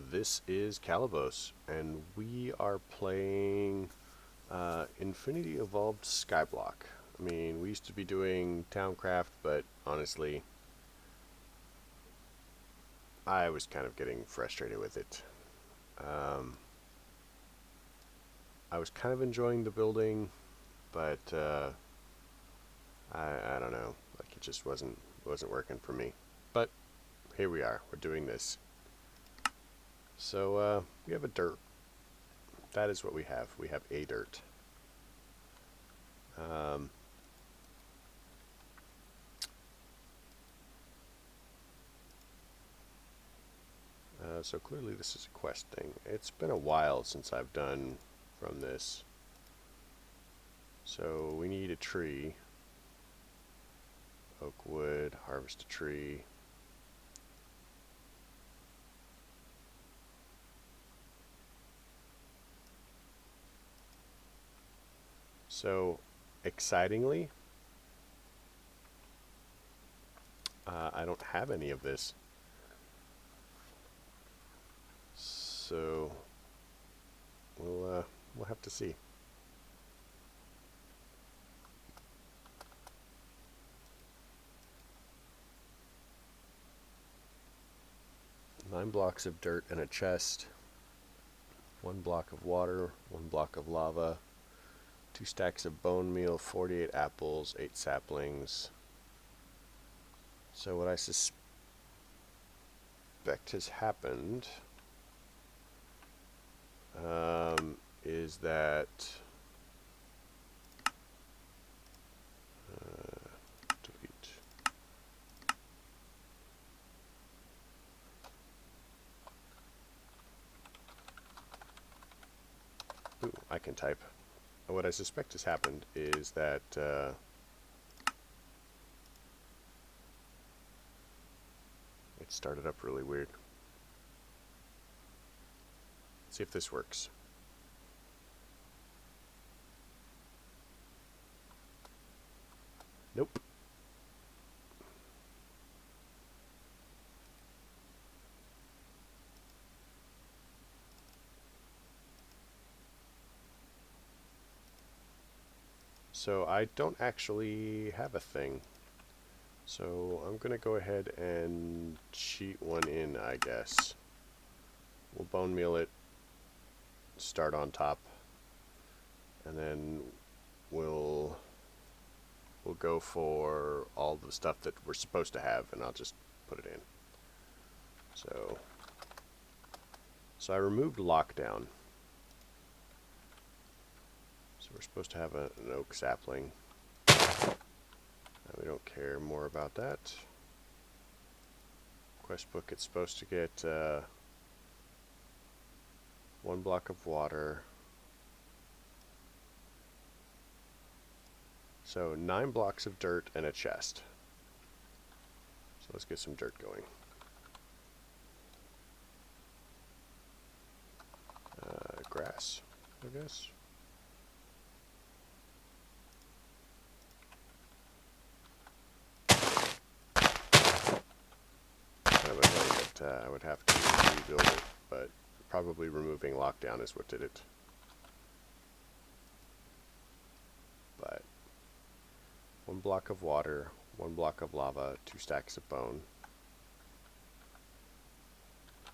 This is Calibos, and we are playing Infinity Evolved Skyblock. I mean, we used to be doing Towncraft, but honestly, I was kind of getting frustrated with it. I was kind of enjoying the building, but I don't know, like it just wasn't working for me. But here we are. We're doing this. So we have a dirt. That is what we have. We have a dirt. Um, so clearly this is a quest thing. It's been a while since I've done from this. So we need a tree. Oak wood, harvest a tree. So, excitingly, I don't have any of this. So, we'll have to see. Nine blocks of dirt and a chest. 1 block of water, 1 block of lava. 2 stacks of bone meal, 48 apples, 8 saplings. So what I suspect has happened is that delete. Ooh, I can type. What I suspect has happened is that it started up really weird. Let's see if this works. Nope. So I don't actually have a thing. So I'm going to go ahead and cheat one in, I guess. We'll bone meal it, start on top, and then we'll go for all the stuff that we're supposed to have, and I'll just put it in. So I removed lockdown. So we're supposed to have an oak sapling. We don't care more about that. Quest book, it's supposed to get 1 block of water. So 9 blocks of dirt and a chest. So let's get some dirt going. Grass, I guess. I would have to rebuild it, but probably removing lockdown is what did it. But 1 block of water, 1 block of lava, 2 stacks of bone.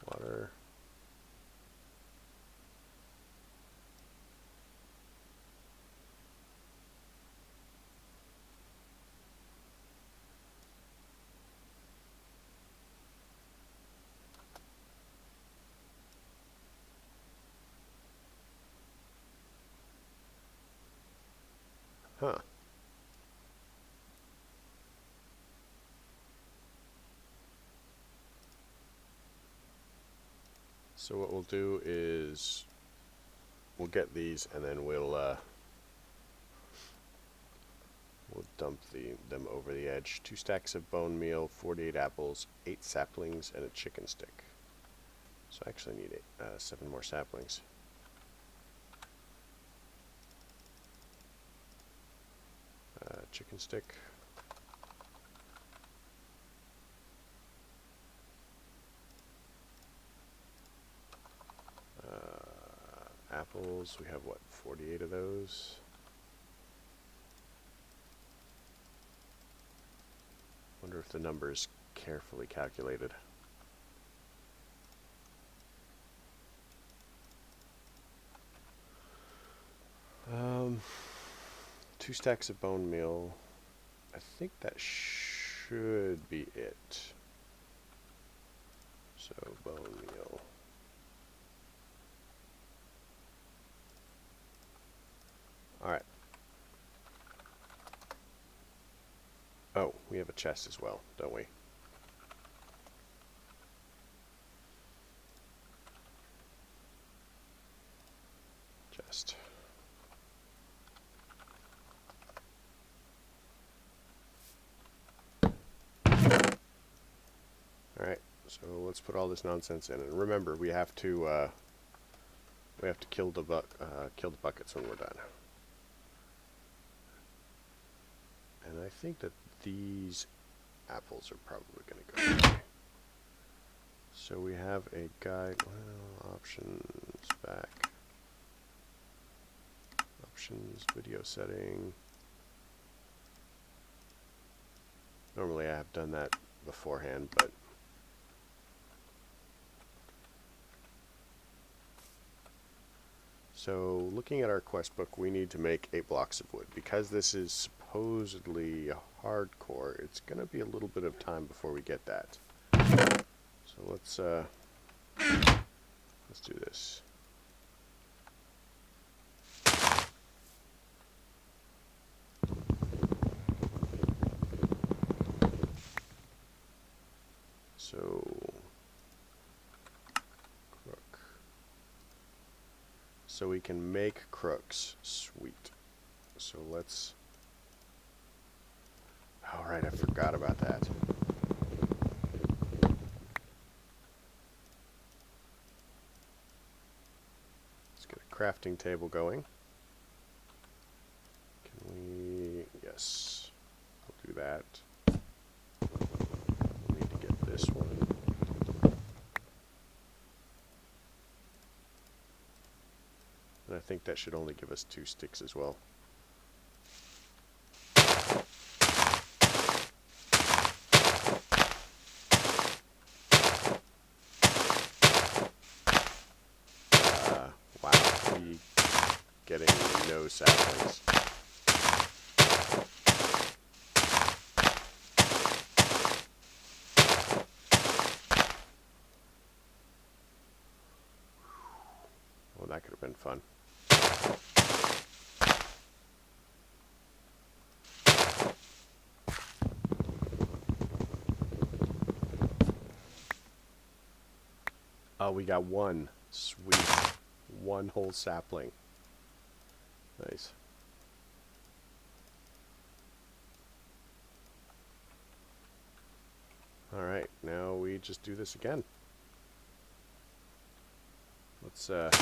Water. Huh. So what we'll do is we'll get these and then we'll dump them over the edge. 2 stacks of bone meal, 48 apples, 8 saplings, and a chicken stick. So I actually need 7 more saplings. Chicken stick. apples. We have, what, 48 of those? Wonder if the number is carefully calculated. Two stacks of bone meal. I think that should be it. So, bone meal. Alright. Oh, we have a chest as well, don't we? Chest. Alright, so let's put all this nonsense in. And remember, we have to kill the buckets when we're done. And I think that these apples are probably going to go away. So we have a guide. Well, options back. Options, video setting. Normally I have done that beforehand, but so looking at our quest book, we need to make 8 blocks of wood. Because this is supposedly hardcore, it's going to be a little bit of time before we get that. So let's do this. So crook. So we can make crooks. Sweet. So let's. All right, I forgot about that. Let's get a crafting table going. Can we? Yes, we'll do that. We need to get this one. And I think that should only give us 2 sticks as well. Wow, we getting no saplings. Well, that could have been fun. Oh, we got one. Sweet. One whole sapling. Nice. Alright, now we just do this again. Let's okay,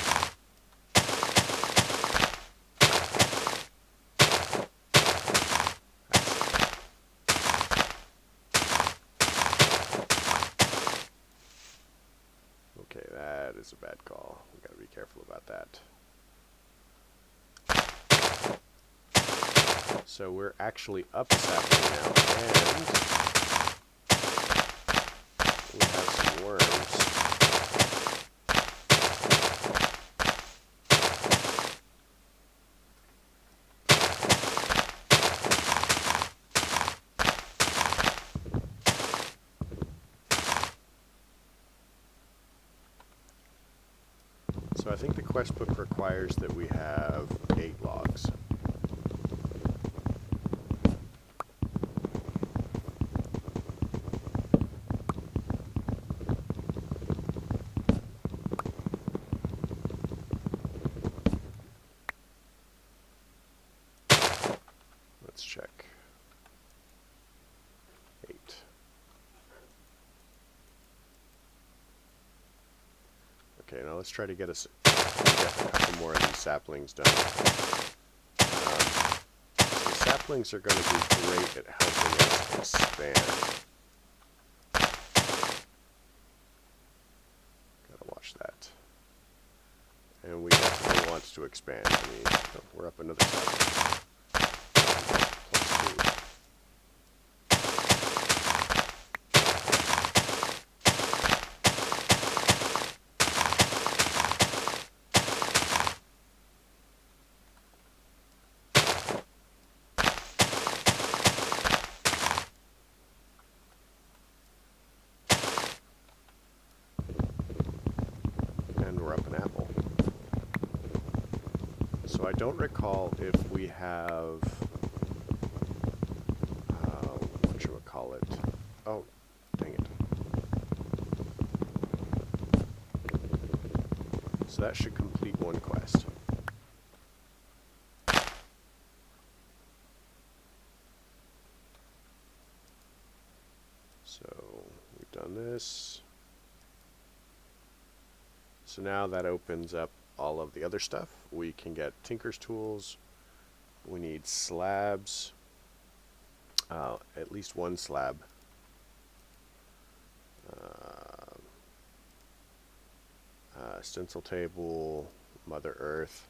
that is a bad call. We gotta be careful about that. So we're actually up a sapling now, and we have some worms. So I think the quest book requires that we have 8 logs. Let's check. 8. Okay, now let's try to get a couple more of these saplings done. The saplings are going to be great at helping us expand. Gotta watch that. And we definitely want supposed to expand. I mean, oh, we're up another sapling. +2. And we're up an apple. So I don't recall if we have, whatchamacallit. Oh, dang it. So that should complete one quest. So we've done this. So now that opens up all of the other stuff. We can get Tinker's tools. We need slabs. At least one slab. Stencil table, Mother Earth.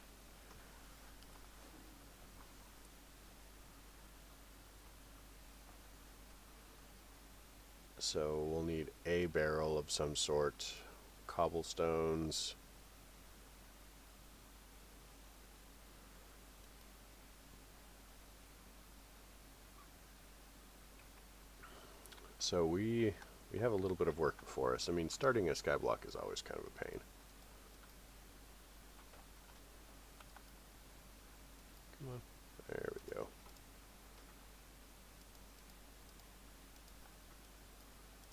So we'll need a barrel of some sort, cobblestones. So we have a little bit of work before us. I mean, starting a skyblock is always kind of a pain. Come on. There we go.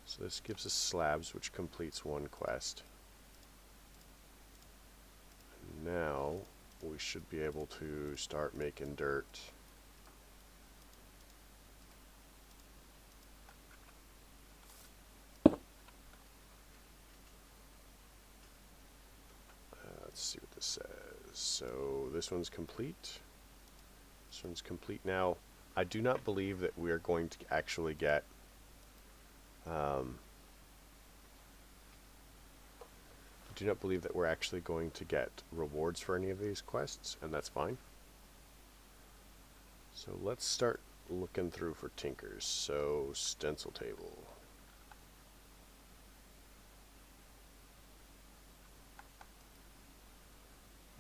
So this gives us slabs, which completes one quest. And now we should be able to start making dirt. Let's see what this says. So this one's complete. This one's complete. Now, I do not believe that we are going to actually get do not believe that we're actually going to get rewards for any of these quests, and that's fine. So let's start looking through for tinkers. So stencil table.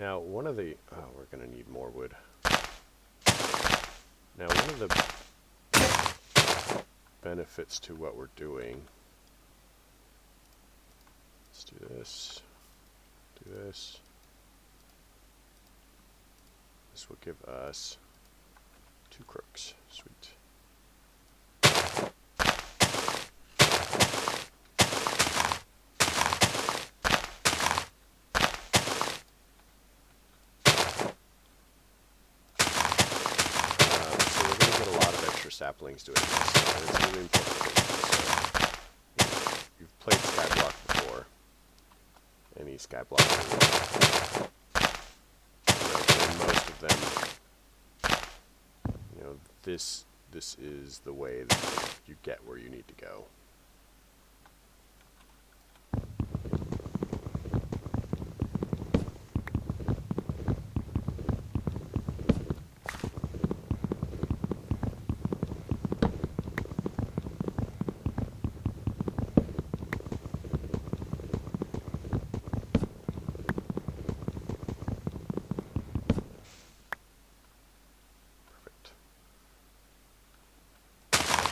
Now one of the, we're going to need more wood. Now one of the benefits to what we're doing, let's do this. Do this. This will give us 2 crooks. Sweet. So we're going to get a lot of extra saplings doing this, and it's really important that you do so. You've played Skyblock before. Any Skyblock. In most of them, you know, this is the way that you get where you need to go.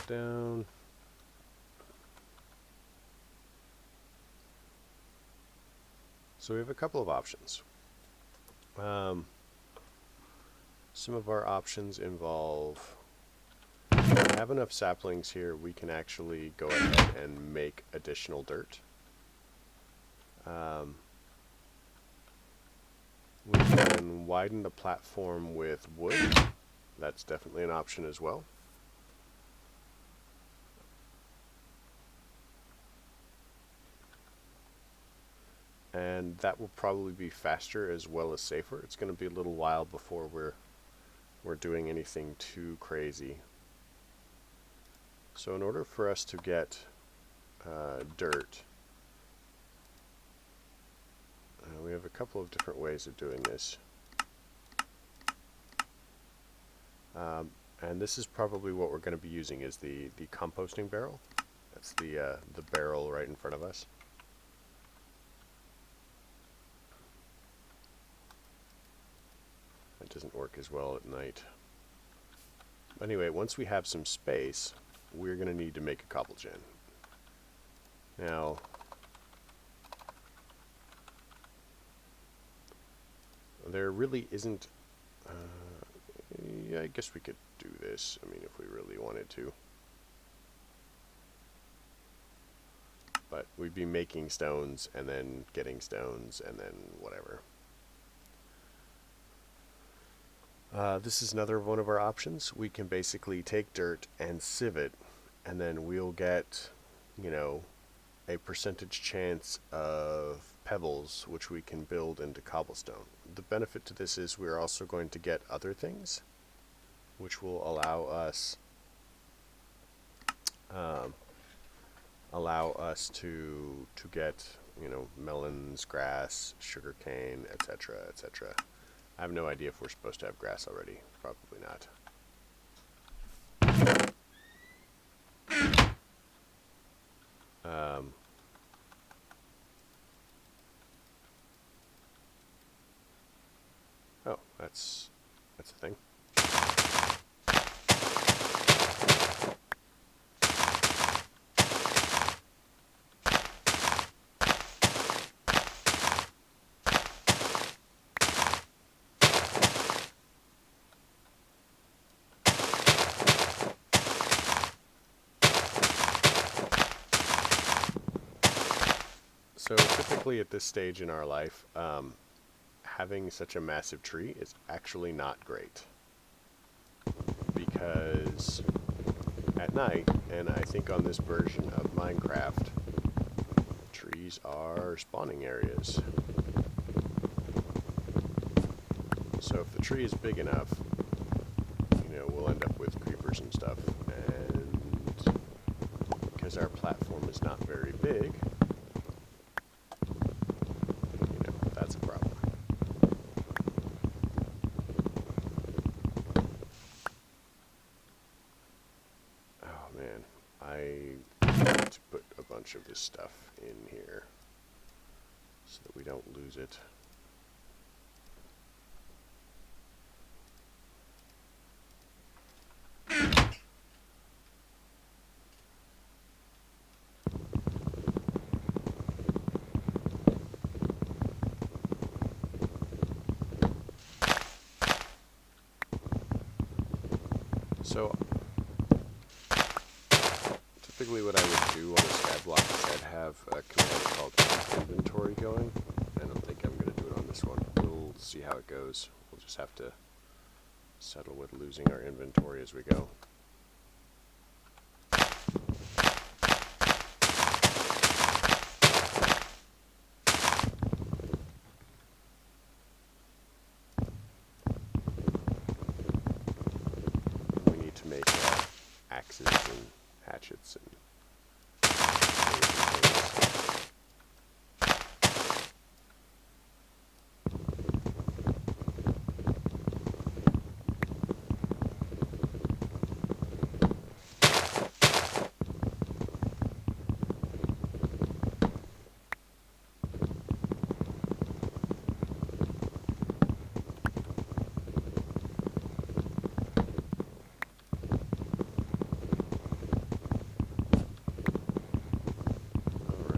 Down. So we have a couple of options. Some of our options involve, if we have enough saplings here, we can actually go ahead and make additional dirt. We can widen the platform with wood. That's definitely an option as well. And that will probably be faster as well as safer. It's going to be a little while before we're doing anything too crazy. So in order for us to get dirt, we have a couple of different ways of doing this. And this is probably what we're going to be using is the composting barrel. That's the barrel right in front of us. It doesn't work as well at night. Anyway, once we have some space, we're going to need to make a cobble gen. Now, there really isn't... yeah, I guess we could do this. I mean, if we really wanted to. But we'd be making stones and then getting stones and then whatever. This is another one of our options. We can basically take dirt and sieve it, and then we'll get, you know, a percentage chance of pebbles which we can build into cobblestone. The benefit to this is we're also going to get other things which will allow us to get, you know, melons, grass, sugarcane, etc., etc. I have no idea if we're supposed to have grass already. Probably not. Oh, that's a thing. So typically at this stage in our life, having such a massive tree is actually not great. Because at night, and I think on this version of Minecraft, trees are spawning areas. So if the tree is big enough, you know, we'll end up with creepers and stuff. And because our platform is not very big, that's a problem. Oh man, I need to put a bunch of this stuff in here so that we don't lose it. So, typically what I would do on a Skyblock is I'd have a command called keep inventory going. I don't think I'm going to do it on this one. We'll see how it goes. We'll just have to settle with losing our inventory as we go. Axes and hatchets and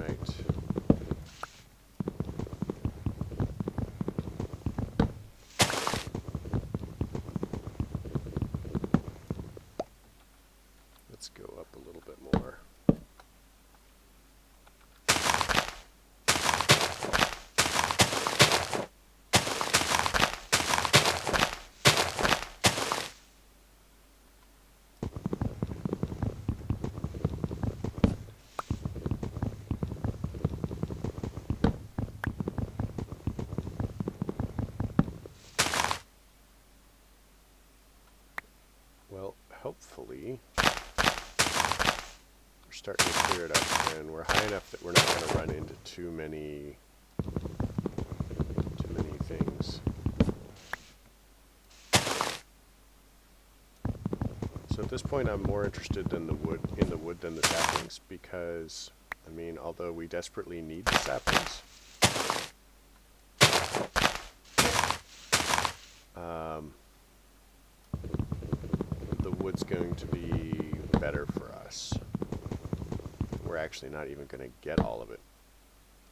things. Let's go up a little bit more. Well, hopefully we're starting to clear it up, and we're high enough that we're not going to run into too many things. At this point, I'm more interested in the wood than the saplings because, I mean, although we desperately need the saplings, the wood's going to be better for us. We're actually not even going to get all of it.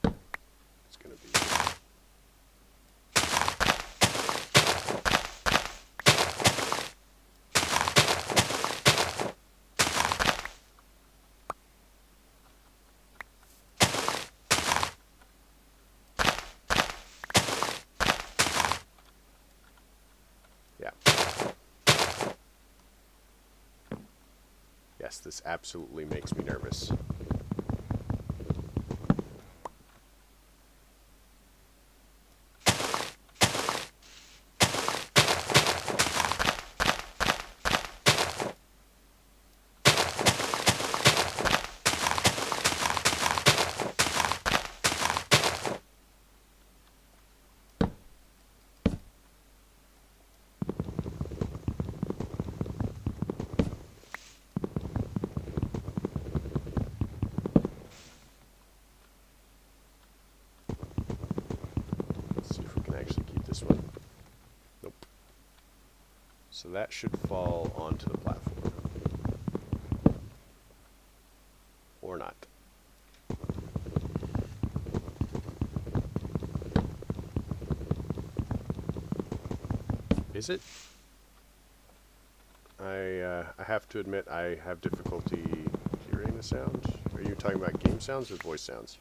It's going to be... Yeah. Yes, this absolutely makes me nervous. So that should fall onto the platform. Or not. Is it? I have to admit I have difficulty hearing the sound. Are you talking about game sounds or voice sounds?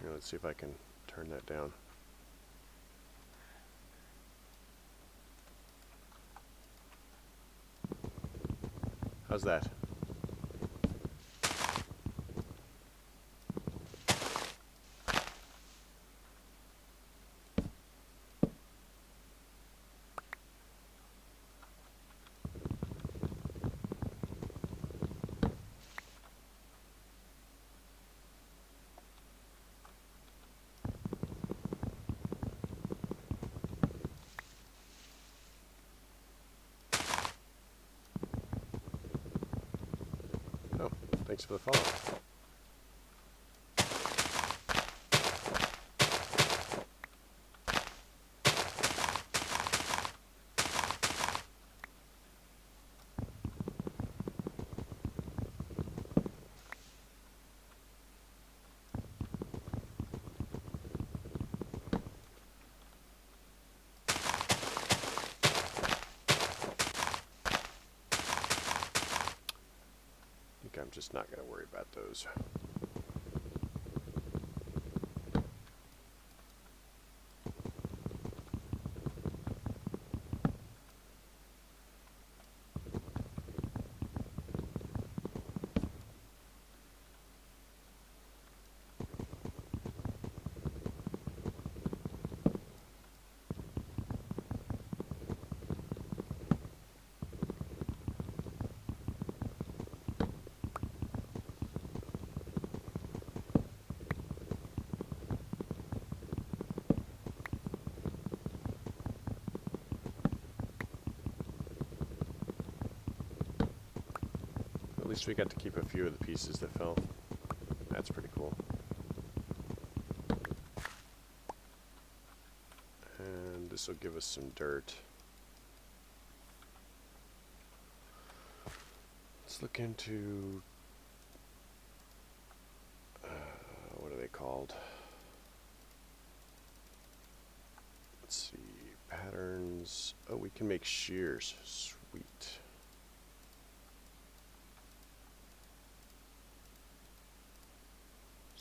Here, let's see if I can turn that down. How's that? Oh, thanks for the follow. I'm just not going to worry about those. At least we got to keep a few of the pieces that fell. That's pretty cool. And this will give us some dirt. Let's look into... what are they called? Let's see. Patterns. Oh, we can make shears. Sweet.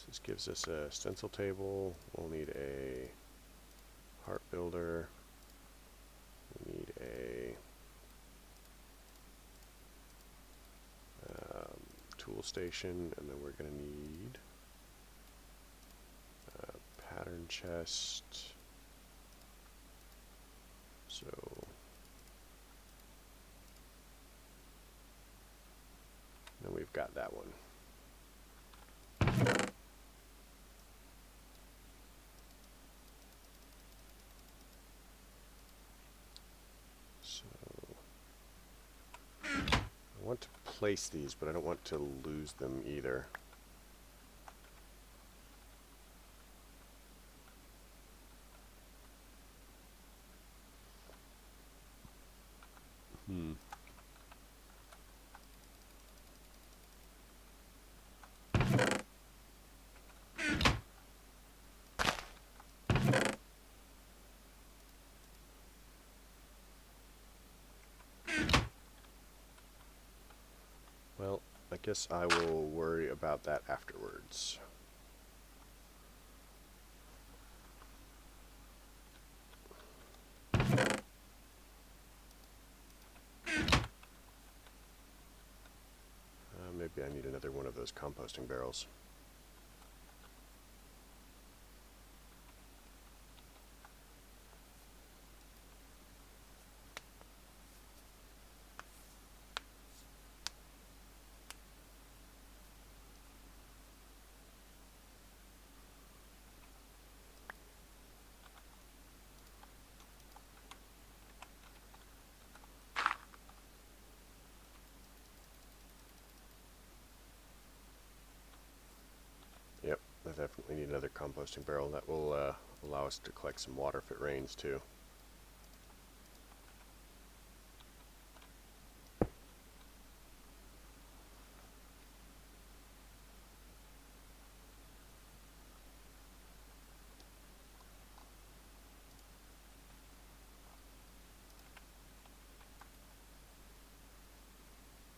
This gives us a stencil table. We'll need a heart builder. We need a tool station, and then we're going to need a pattern chest. So then we've got that one. So want to place these, but I don't want to lose them either. Well, I guess I will worry about that afterwards. Maybe I need another one of those composting barrels. Yep, I definitely need another composting barrel. That will allow us to collect some water if it rains too.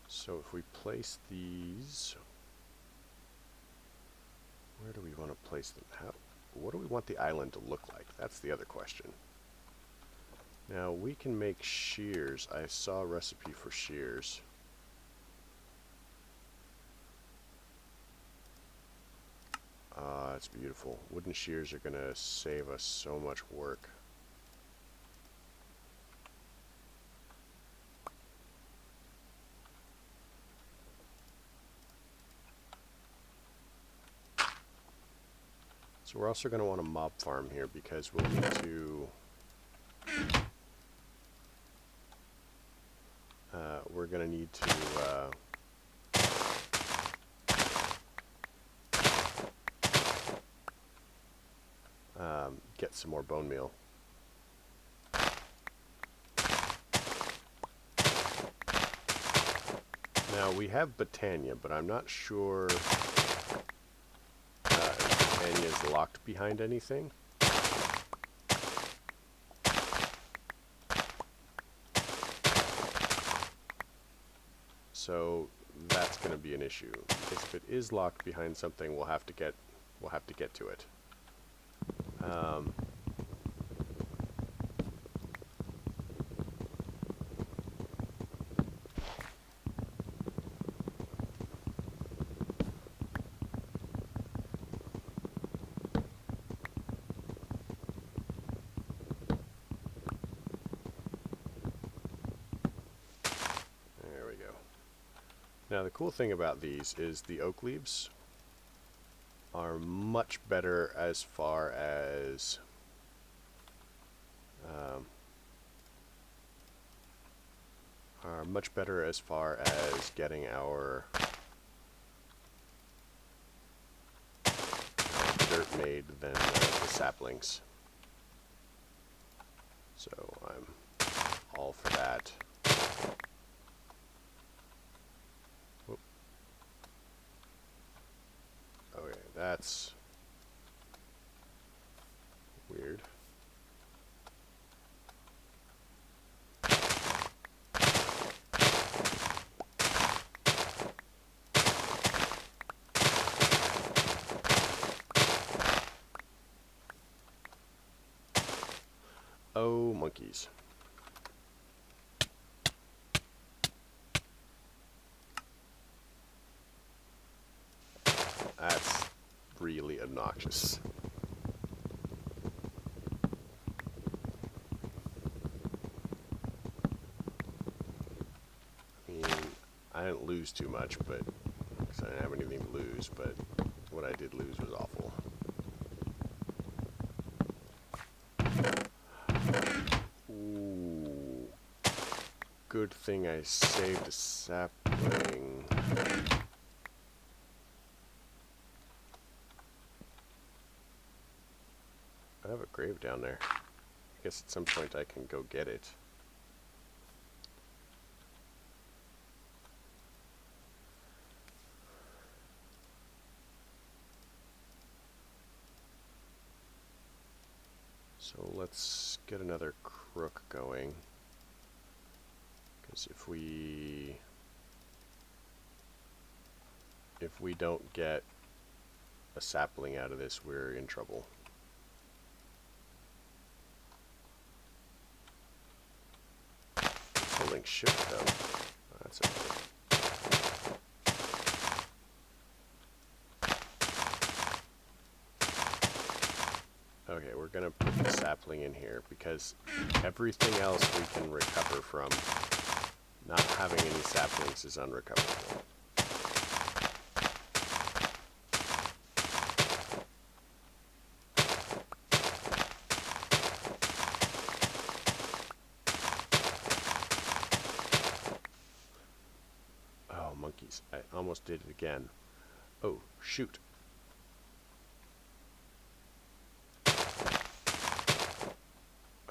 So if we place these, where do we want to place them? What do we want the island to look like? That's the other question. Now we can make shears. I saw a recipe for shears. It's beautiful. Wooden shears are going to save us so much work. So we're also going to want a mob farm here because we'll need to... we're going to need to... get some more bone meal. Now we have Botania, but I'm not sure Botania is locked behind anything. So that's going to be an issue. Because if it is locked behind something, we'll have to get to it. There we go. Now the cool thing about these is the oak leaves are much better as far as getting our dirt made than the saplings. So I'm all for that. Whoop. Okay, that's weird. Oh, monkeys. That's really obnoxious. I mean, I didn't lose too much, but because I didn't have anything to lose, but what I did lose was awful. Ooh. Good thing I saved a sap. sapling. I have a grave down there. I guess at some point I can go get it. So let's get another crook going. Because if we don't get a sapling out of this, we're in trouble. It's holding shift though. That's okay. Okay, we're gonna put the sapling in here because everything else we can recover from. Not having any saplings is unrecoverable. Oh, monkeys. I almost did it again. Oh, shoot.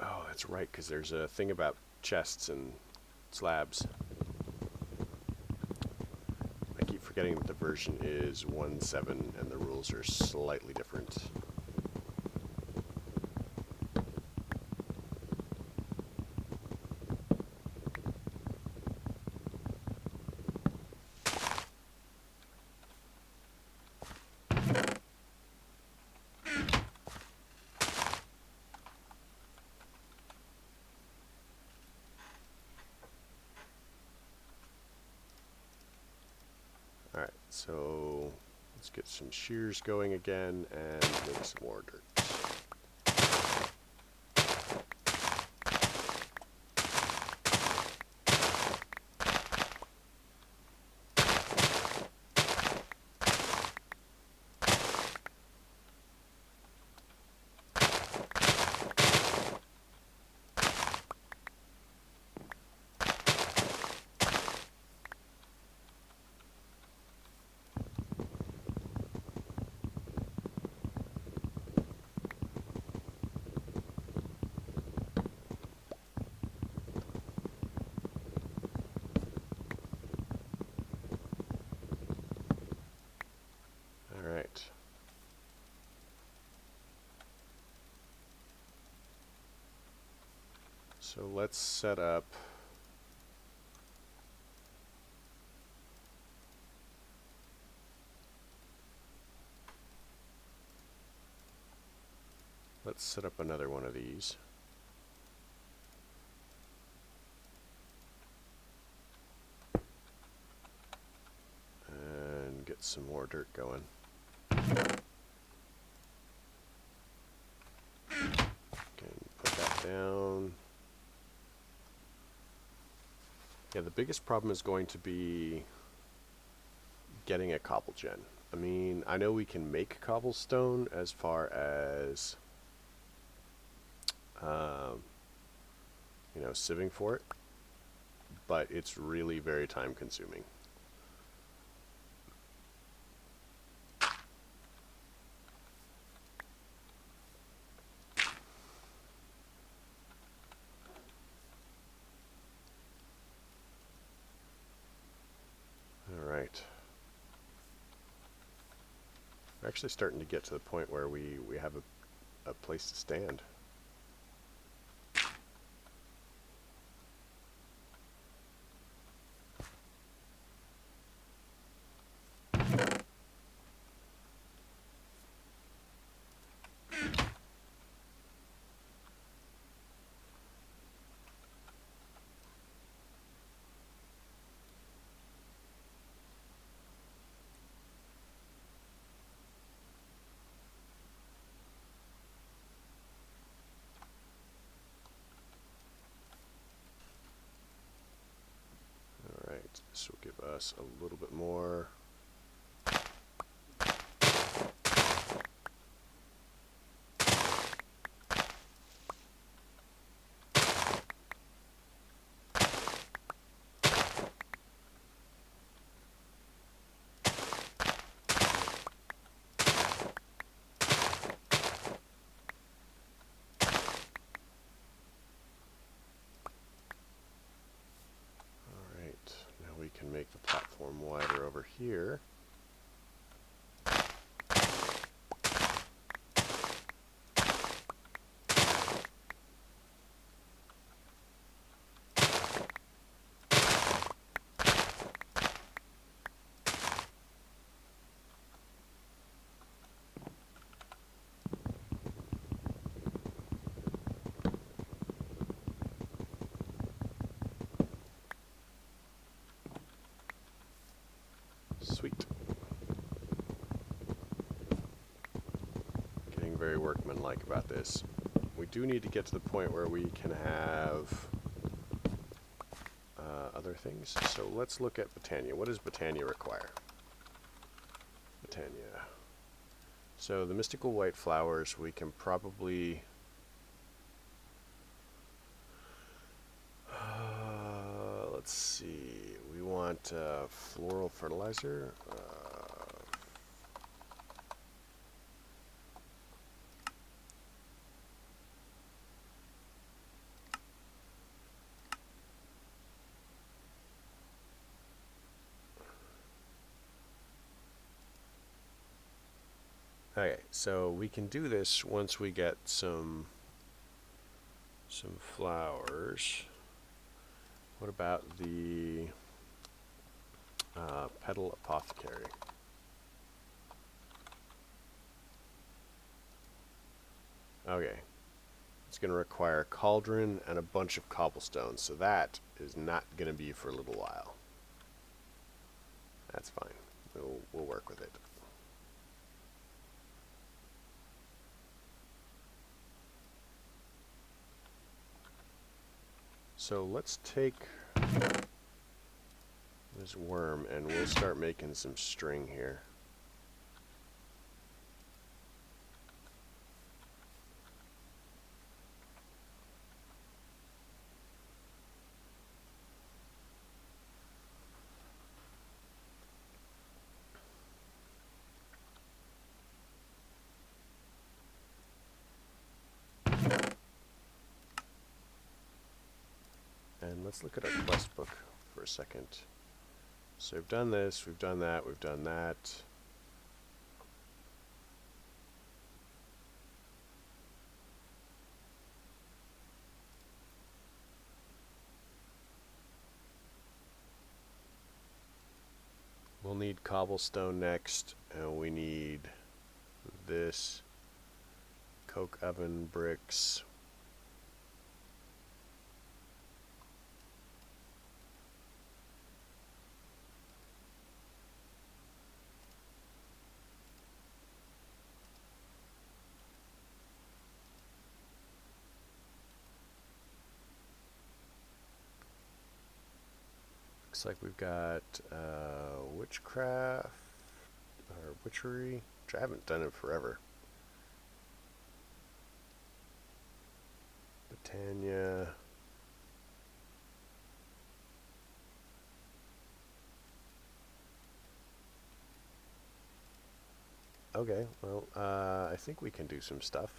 Oh, that's right, because there's a thing about chests and slabs. I keep forgetting that the version is 1.7 and the rules are slightly different. Alright, so let's get some shears going again and make some more dirt. Alright. So let's set up another one of these. And get some more dirt going. Put that down. Yeah, the biggest problem is going to be getting a cobble gen. I mean, I know we can make cobblestone as far as, you know, sieving for it, but it's really very time consuming. Alright. We're actually starting to get to the point where we have a place to stand. This will give us a little bit more. over here. Sweet. Getting very workmanlike about this. We do need to get to the point where we can have other things. So let's look at Botania. What does Botania require? Botania. So the mystical white flowers, we can probably... let's see. We want floral fertilizer. Okay, so we can do this once we get some flowers. What about the petal apothecary? Okay, it's going to require a cauldron and a bunch of cobblestone, so that is not going to be for a little while. That's fine. We'll work with it. So let's take this worm and we'll start making some string here. And let's look at our quest book for a second. So we've done this, we've done that, we've done that. We'll need cobblestone next, and we need this, coke oven bricks. Looks like we've got witchcraft, or witchery, which I haven't done in forever. Botania. Okay, well, I think we can do some stuff.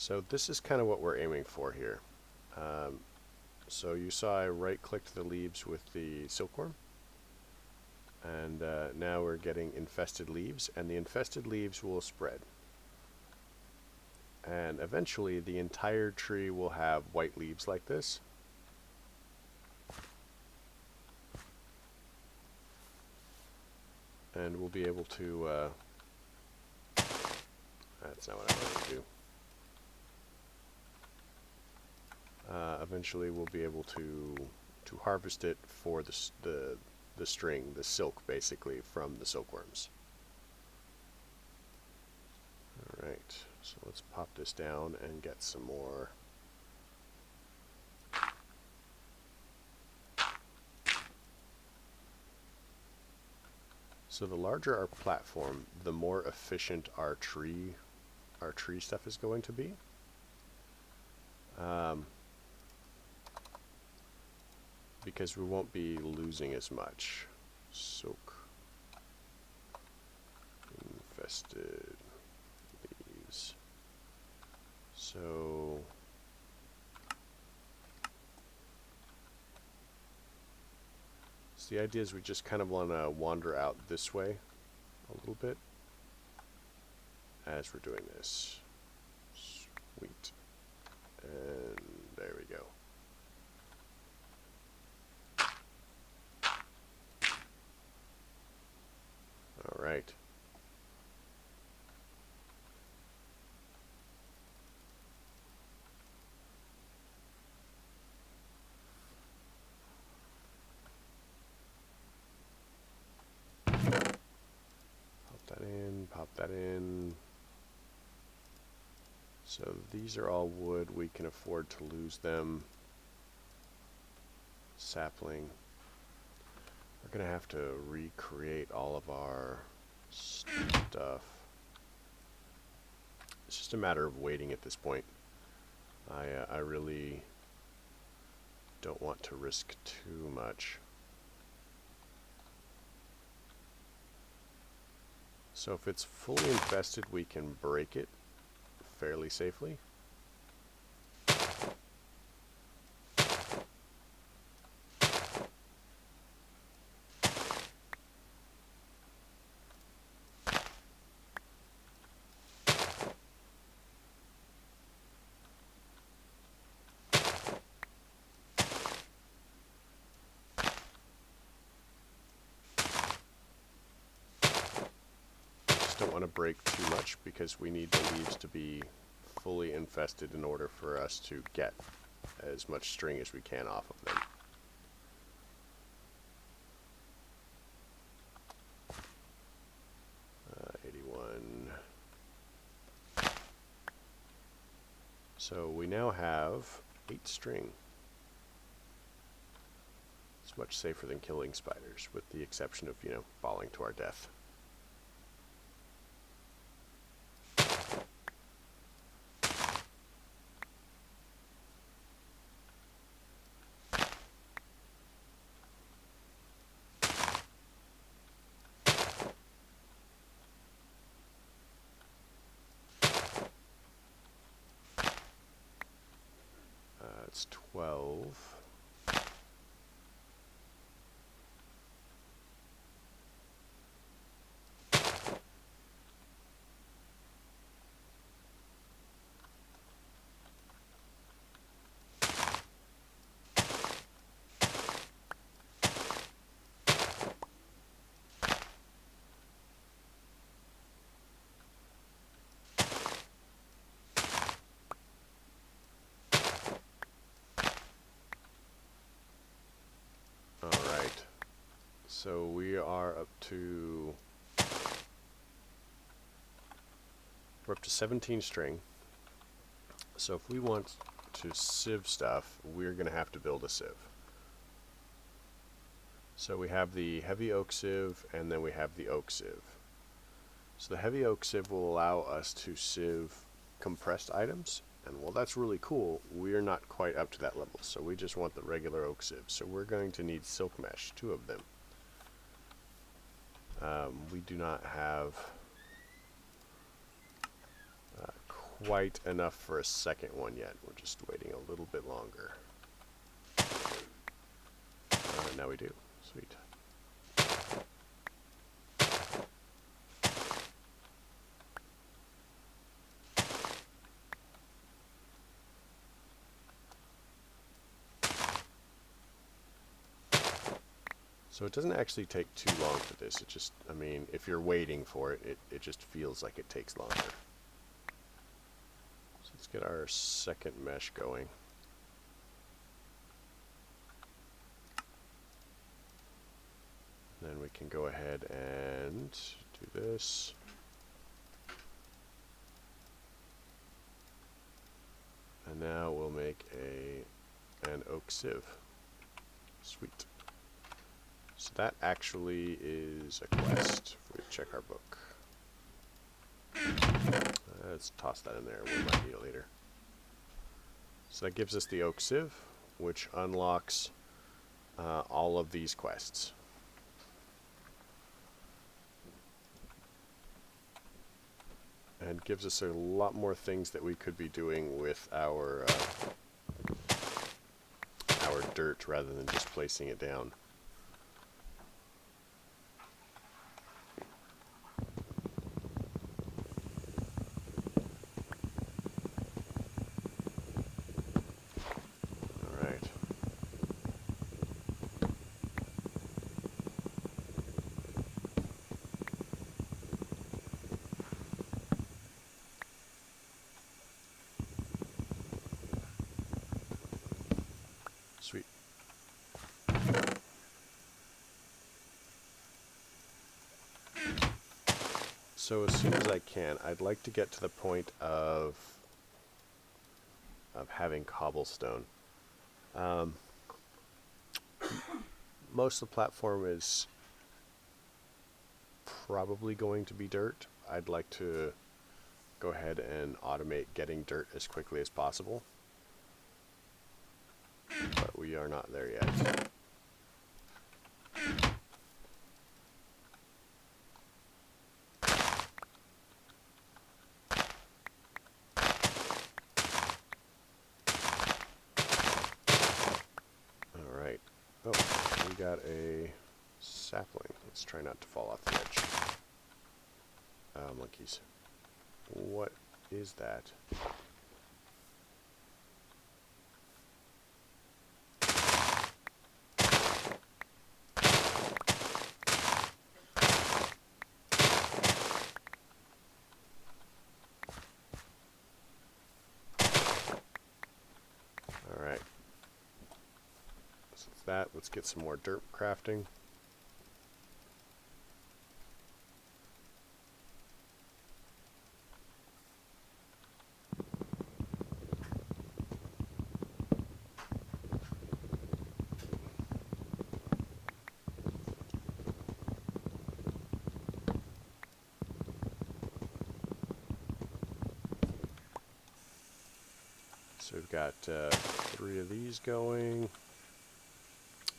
So this is kind of what we're aiming for here. So you saw I right-clicked the leaves with the silkworm, and now we're getting infested leaves, and the infested leaves will spread. And eventually the entire tree will have white leaves like this. And we'll be able to, that's not what I wanted to do. Eventually we'll be able to harvest it for the string, the silk basically, from the silkworms. Alright, so let's pop this down and get some more. So the larger our platform, the more efficient our tree stuff is going to be. Because we won't be losing as much. Soak. Infested leaves. So So the idea is we just kind of want to wander out this way a little bit as we're doing this. Sweet. And there we go. All right. Pop that in. So these are all wood. We can afford to lose them. Sapling. We're going to have to recreate all of our stuff. It's just a matter of waiting at this point. I really don't want to risk too much. So if it's fully infested, we can break it fairly safely. Don't want to break too much because we need the leaves to be fully infested in order for us to get as much string as we can off of them. Uh, 81. So we now have 8 string. It's much safer than killing spiders, with the exception of, you know, falling to our death. It's 12. So we are up to, we're up to 17 string. So if we want to sieve stuff, we're going to have to build a sieve. So we have the heavy oak sieve, and then we have the oak sieve. So the heavy oak sieve will allow us to sieve compressed items, and while that's really cool, we're not quite up to that level. So we just want the regular oak sieve. So we're going to need silk mesh, 2 of them. We do not have quite enough for a second one yet. We're just waiting a little bit longer. Now we do. Sweet. So it doesn't actually take too long for this. It just, I mean, if you're waiting for it, it just feels like it takes longer. So let's get our second mesh going. Then we can go ahead and do this. And now we'll make an oak sieve. Sweet. So that actually is a quest. If we check our book. Let's toss that in there. We might need it later. So that gives us the oak sieve, which unlocks all of these quests. And gives us a lot more things that we could be doing with our dirt rather than just placing it down. So as soon as I can, I'd like to get to the point of having cobblestone. Most of the platform is probably going to be dirt. I'd like to go ahead and automate getting dirt as quickly as possible, but we are not there yet. Alright. Oh, we got a sapling. Let's try not to fall off the edge. Monkeys. What is that? Alright. So that's that. Let's get some more dirt crafting. So we've got 3 of these going.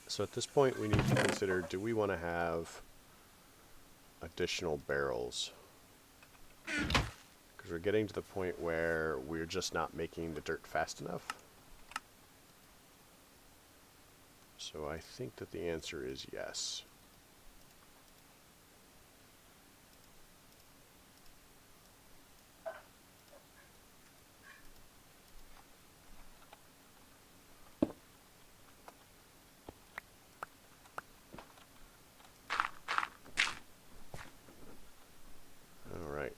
So at this point we need to consider, do we want to have additional barrels? Because we're getting to the point where we're just not making the dirt fast enough. So I think that the answer is yes. Alright,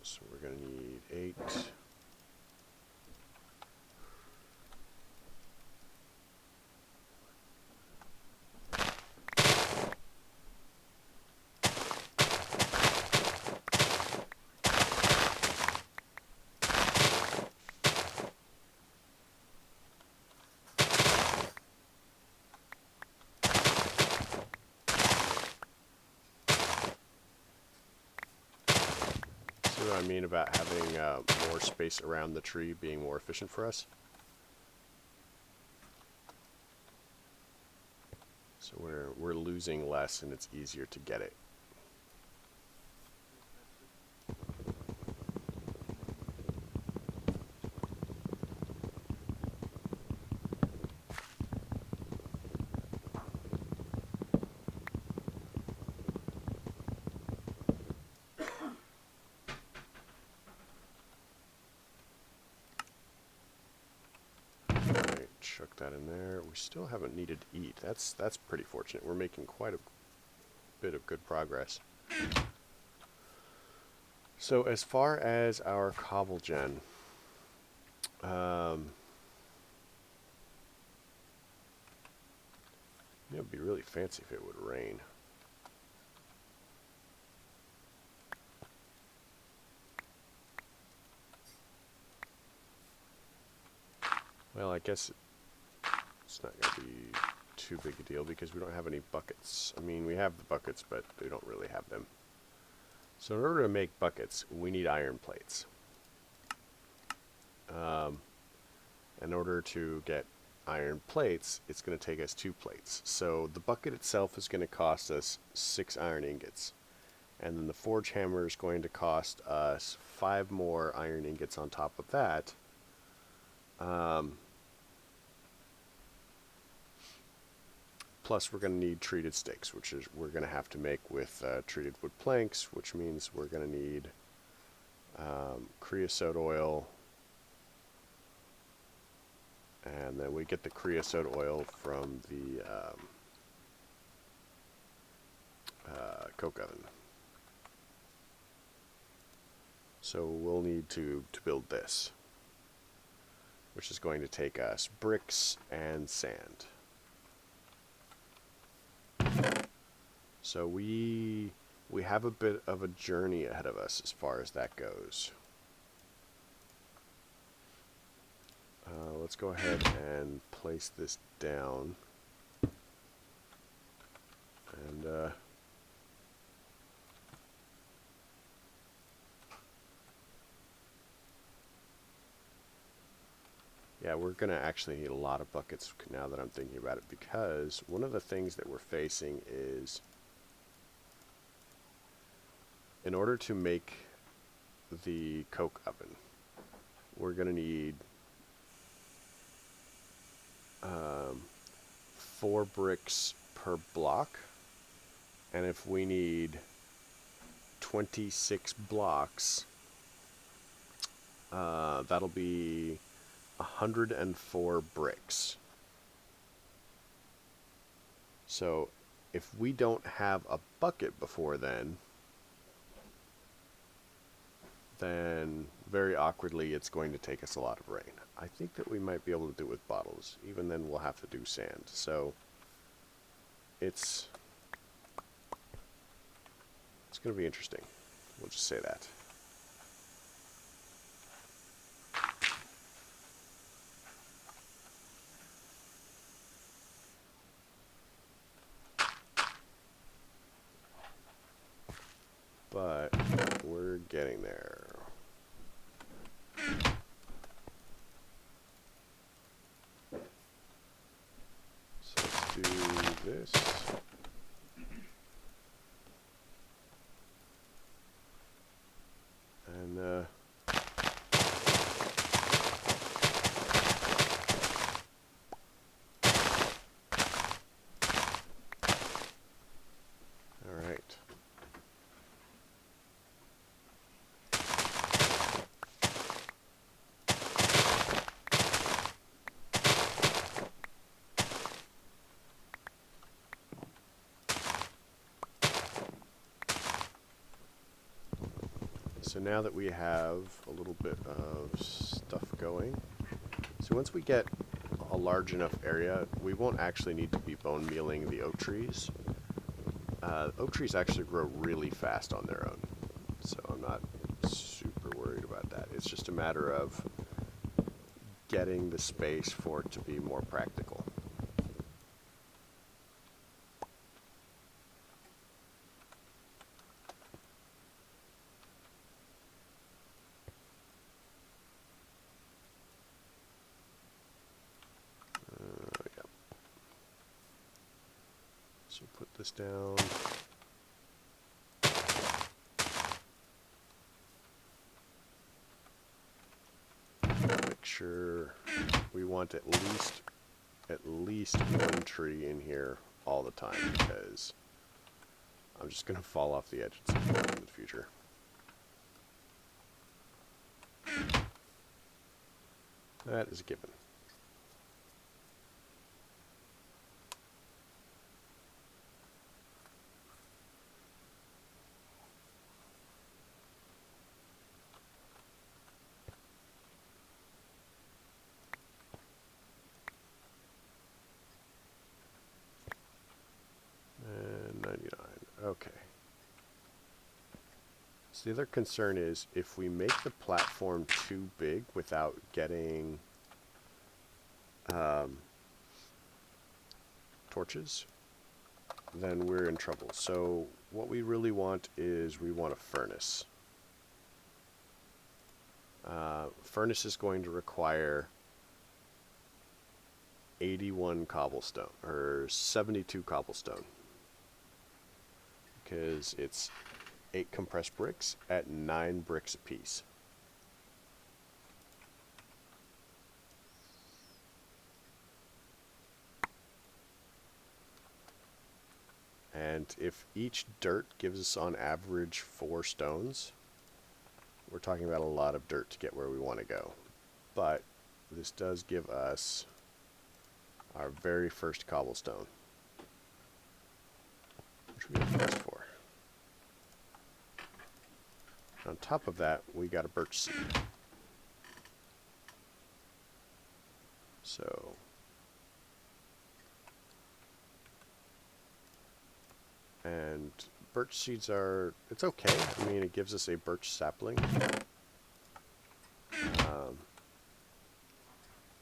so we're going to need 8. See what I mean about having more space around the tree being more efficient for us? So we're losing less and it's easier to get it. Chuck that in there. We still haven't needed to eat. That's pretty fortunate. We're making quite a bit of good progress. So as far as our cobble gen, it would be really fancy if it would rain. Well, I guess it's not going to be too big a deal because we don't have any buckets. I mean, we have the buckets, but we don't really have them. So in order to make buckets, we need iron plates. In order to get iron plates, it's going to take us 2 plates. So the bucket itself is going to cost us 6 iron ingots. And then the forge hammer is going to cost us 5 more iron ingots on top of that. Plus we're going to need treated sticks, which is we're going to have to make with treated wood planks, which means we're going to need creosote oil, and then we get the creosote oil from the coke oven. So we'll need to build this, which is going to take us bricks and sand. So we we have a bit of a journey ahead of us as far as that goes. Let's go ahead and place this down. And yeah, we're going to actually need a lot of buckets now that I'm thinking about it, because one of the things that we're facing is, in order to make the coke oven, we're going to need 4 bricks per block, and if we need 26 blocks, that'll be 104 bricks. So if we don't have a bucket before then very awkwardly it's going to take us a lot of rain. I think that we might be able to do it with bottles. Even then we'll have to do sand. So it's going to be interesting. We'll just say that. But we're getting there. So let's do this. And all right. So now that we have a little bit of stuff going, so once we get a large enough area, we won't actually need to be bone mealing the oak trees. Oak trees actually grow really fast on their own, so I'm not super worried about that. It's just a matter of getting the space for it to be more practical. Yeah. So put this down. Make sure we want at least one tree in here all the time, because I'm just going to fall off the edge at some point in the future. That is a given. And 99. Okay. So the other concern is if we make the platform too big without getting torches, then we're in trouble. So what we really want is we want a furnace. Furnace is going to require 81 cobblestone, or 72 cobblestone, because it's 8 compressed bricks at 9 bricks apiece. And if each dirt gives us on average 4 stones, we're talking about a lot of dirt to get where we want to go. But this does give us our very first cobblestone, which we have asked for. On top of that, we got a birch seed. So and birch seeds are, it's okay. I mean, it gives us a birch sapling.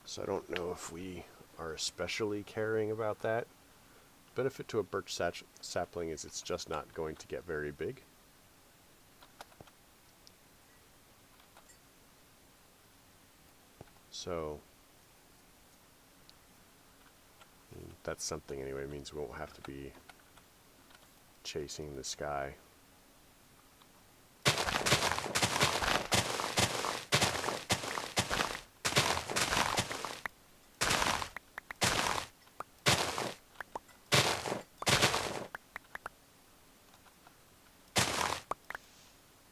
So I don't know if we are especially caring about that. Benefit to a birch sapling is it's just not going to get very big. So that's something anyway. It means we won't have to be chasing the sky.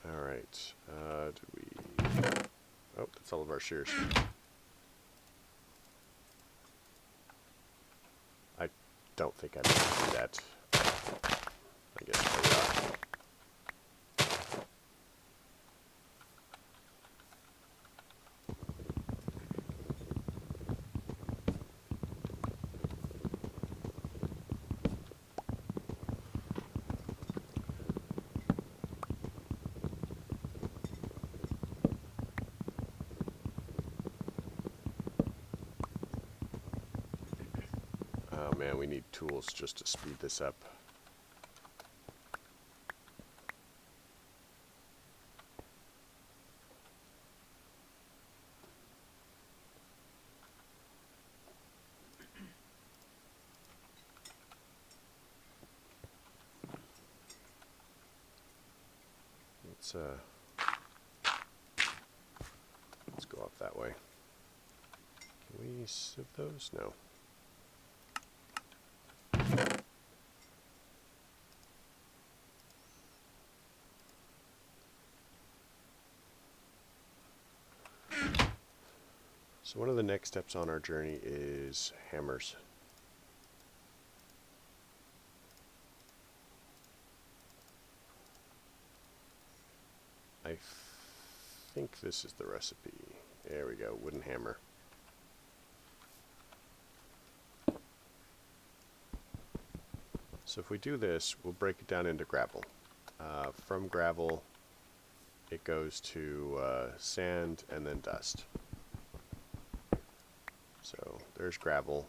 Alright, did we... Oh, that's all of our shears. I don't think I meant to do that. I guess there we are. Oh man, we need tools just to speed this up. Let's go up that way. Can we sieve those? No. So one of the next steps on our journey is hammers. I think this is the recipe. There we go, wooden hammer. So if we do this, we'll break it down into gravel. From gravel, it goes to sand and then dust. So there's gravel,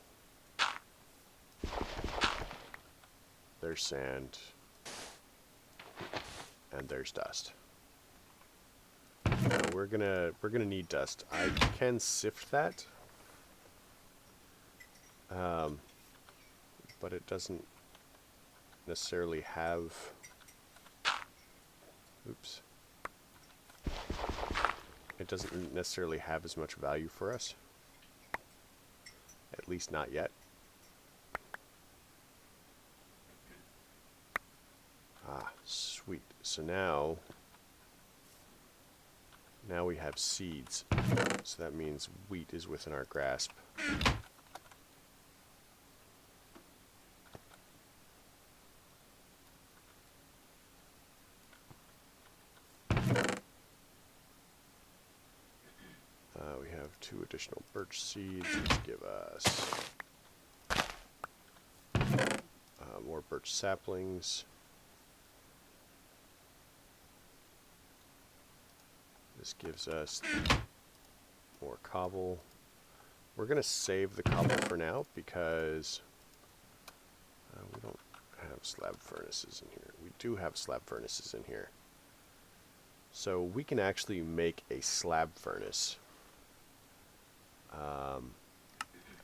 there's sand, and there's dust. Now we're gonna need dust. I can sift that, but it doesn't necessarily have. Oops. It doesn't necessarily have as much value for us. At least not yet. Ah, sweet. So now we have seeds. So that means wheat is within our grasp. We have 2 additional birch seeds, which give us more birch saplings. This gives us more cobble. We're going to save the cobble for now because we don't have slab furnaces in here. We do have slab furnaces in here. So we can actually make a slab furnace.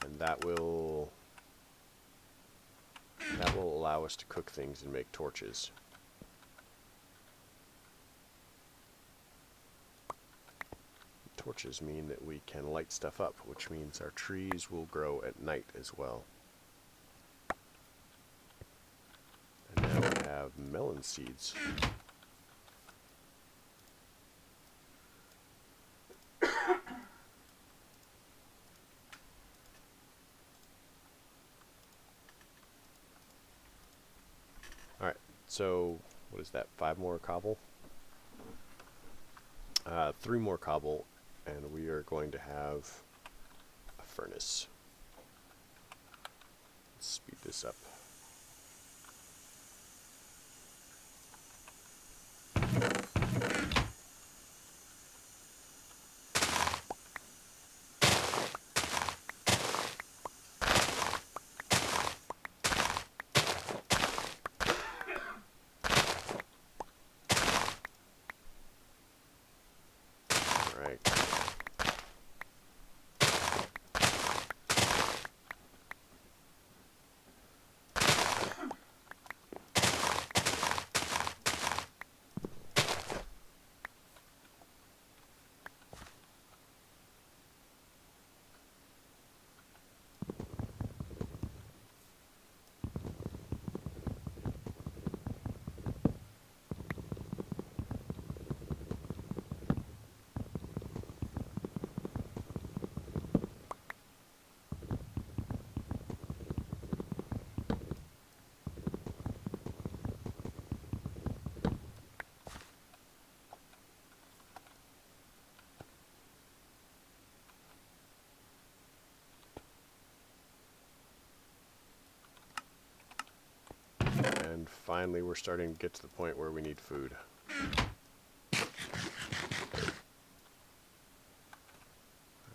And that will allow us to cook things and make torches. Torches mean that we can light stuff up, which means our trees will grow at night as well. And now we have melon seeds. Alright, so what is that? 5 more cobble? 3 more cobble, and we are going to have a furnace. Let's speed this up. finally we're starting to get to the point where we need food.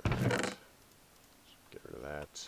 Alright. Get rid of that.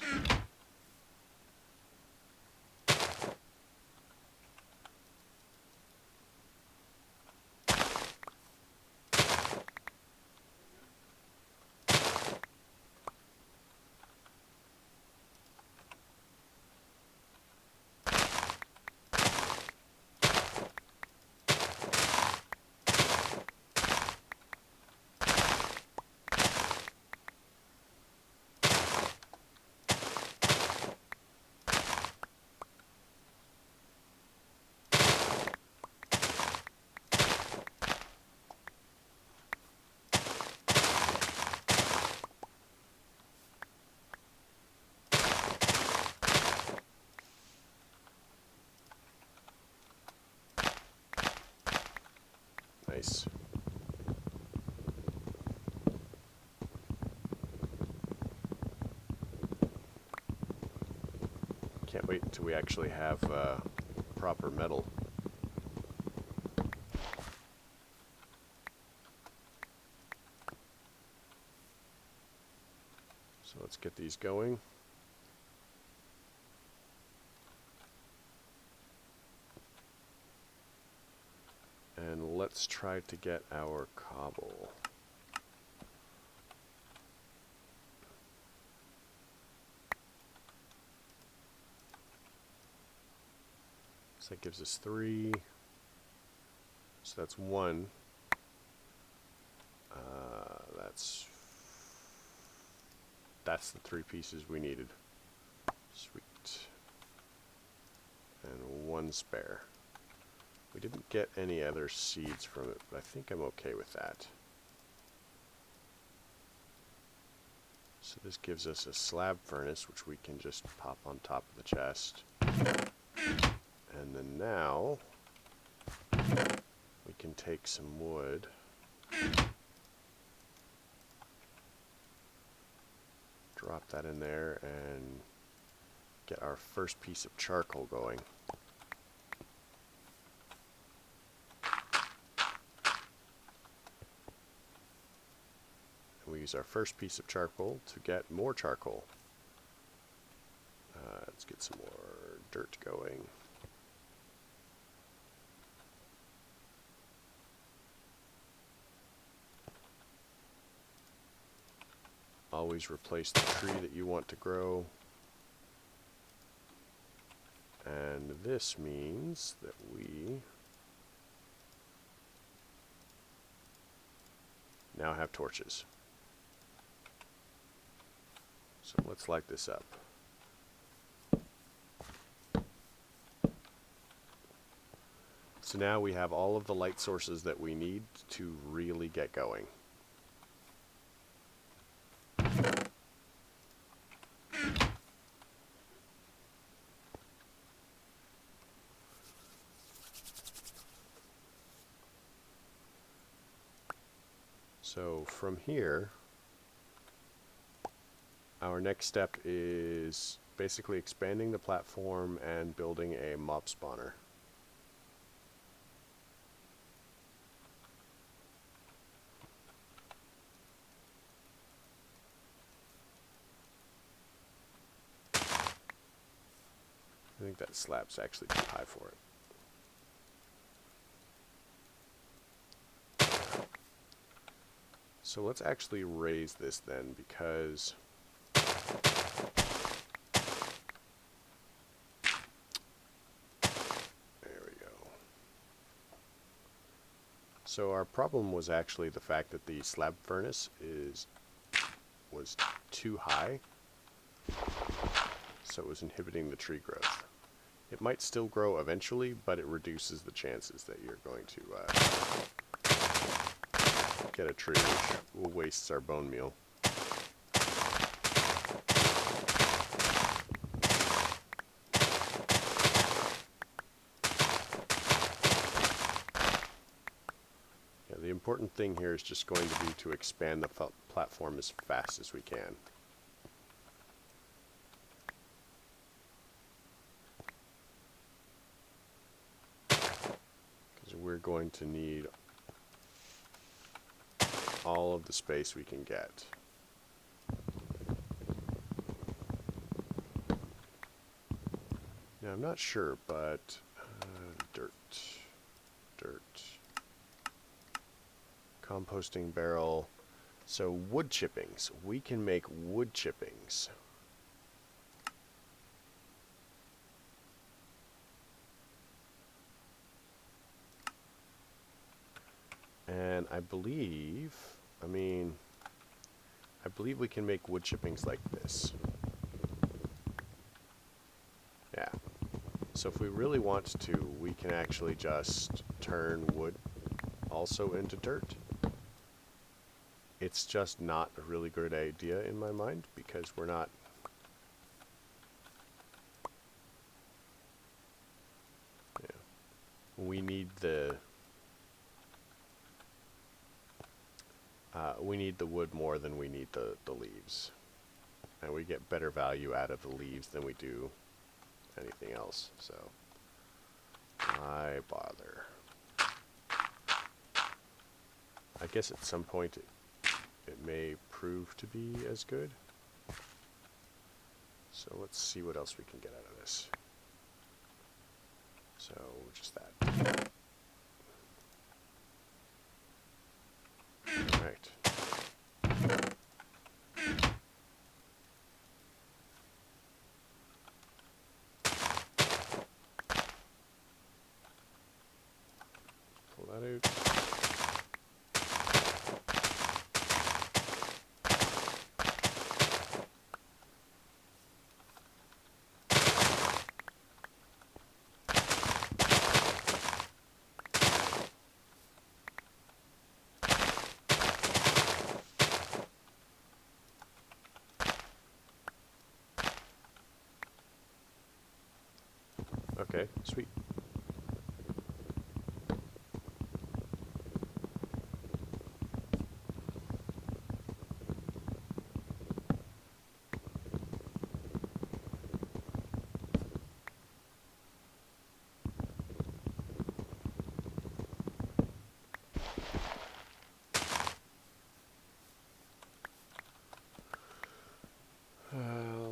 Nice. Can't wait until we actually have proper metal. So let's get these going. And let's try to get our cobble. So that gives us 3. So that's 1. That's the 3 pieces we needed. Sweet. And 1 spare. We didn't get any other seeds from it, but I think I'm okay with that. So this gives us a slab furnace, which we can just pop on top of the chest. And then now, we can take some wood. Drop that in there and get our first piece of charcoal going. We use our first piece of charcoal to get more charcoal. Let's get some more dirt going. Always replace the tree that you want to grow. And this means that we now have torches. So let's light this up. So now we have all of the light sources that we need to really get going. So from here, our next step is basically expanding the platform and building a mob spawner. I think that slab's actually too high for it. So let's actually raise this then, because there we go. So our problem was actually the fact that the slab furnace was too high, so it was inhibiting the tree growth. It might still grow eventually, but it reduces the chances that you're going to get a tree, which will waste our bone meal. Yeah, the important thing here is just going to be to expand the platform as fast as we can. we're going to need all of the space we can get. Now I'm not sure, but dirt, composting barrel. So wood chippings. We can make wood chippings. And I believe we can make wood chippings like this. Yeah. So if we really want to, we can actually just turn wood also into dirt. It's just not a really good idea in my mind because we're not... Yeah. We need the... we need the wood more than we need the leaves. And we get better value out of the leaves than we do anything else, so why bother? I guess at some point it may prove to be as good. So let's see what else we can get out of this. So just that. Alright. Pull that out. Okay, sweet.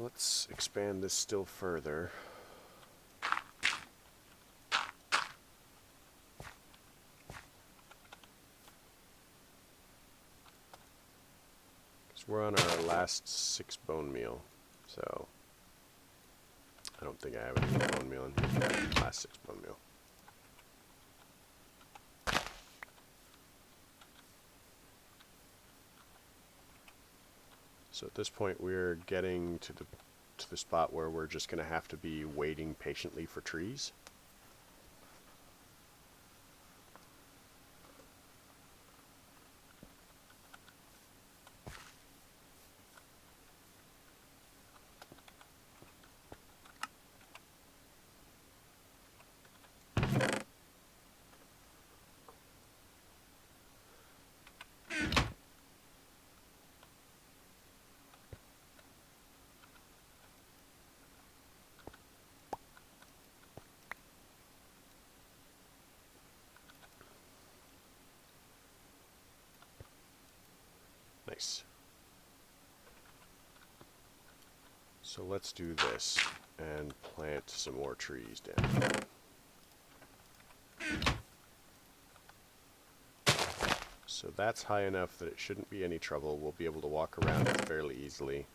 Let's expand this still further. We're on our last 6 bone meal, so I don't think I have any more bone meal in here. Last 6 bone meal. So at this point, we're getting to the spot where we're just going to have to be waiting patiently for trees. Nice. So let's do this and plant some more trees down. So that's high enough that it shouldn't be any trouble. We'll be able to walk around it fairly easily.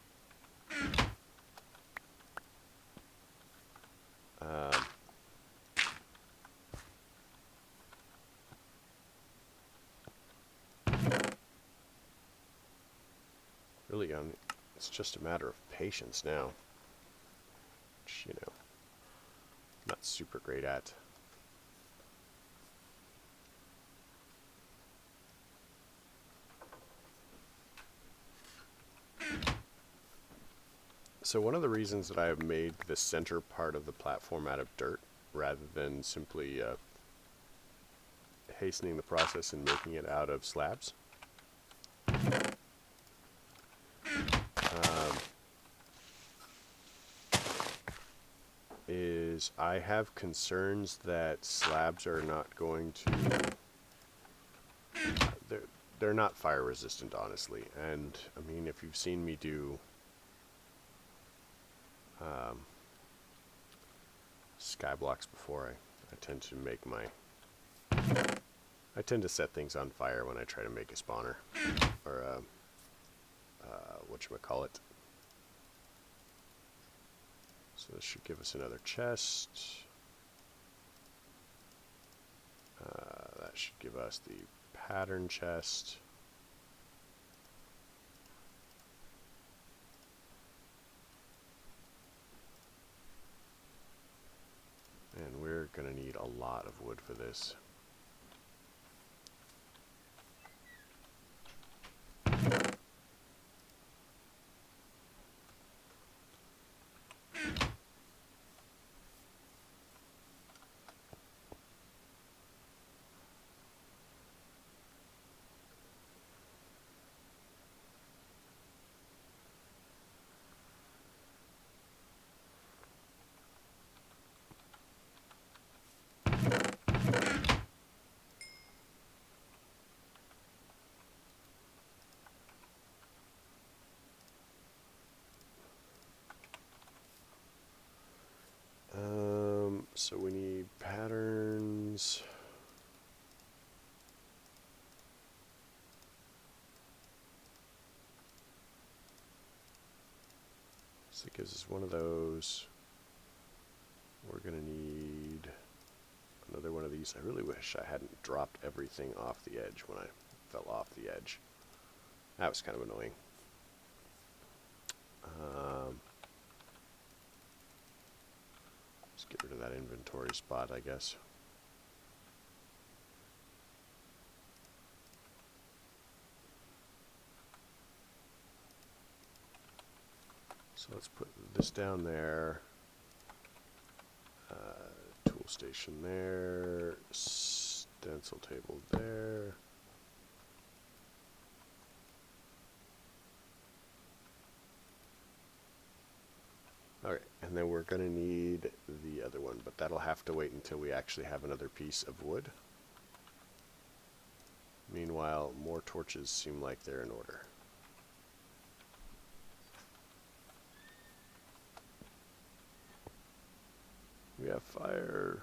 Really, it's just a matter of patience now, which, you know, I'm not super great at. So one of the reasons that I have made the center part of the platform out of dirt rather than simply hastening the process and making it out of slabs is is I have concerns that slabs are not going to... they're not fire resistant, honestly. And, I mean, if you've seen me do Skyblocks before, I tend to make my... I tend to set things on fire when I try to make a spawner. Or, whatchamacallit. So this should give us another chest. That should give us the pattern chest. And we're going to need a lot of wood for this. So we need patterns. So it gives us one of those. We're going to need another one of these. I really wish I hadn't dropped everything off the edge when I fell off the edge. That was kind of annoying. Let's get rid of that inventory spot, I guess. So let's put this down there. Tool station there. Stencil table there. Alright, and then we're going to need the other one, but that'll have to wait until we actually have another piece of wood. Meanwhile, more torches seem like they're in order. We have fire.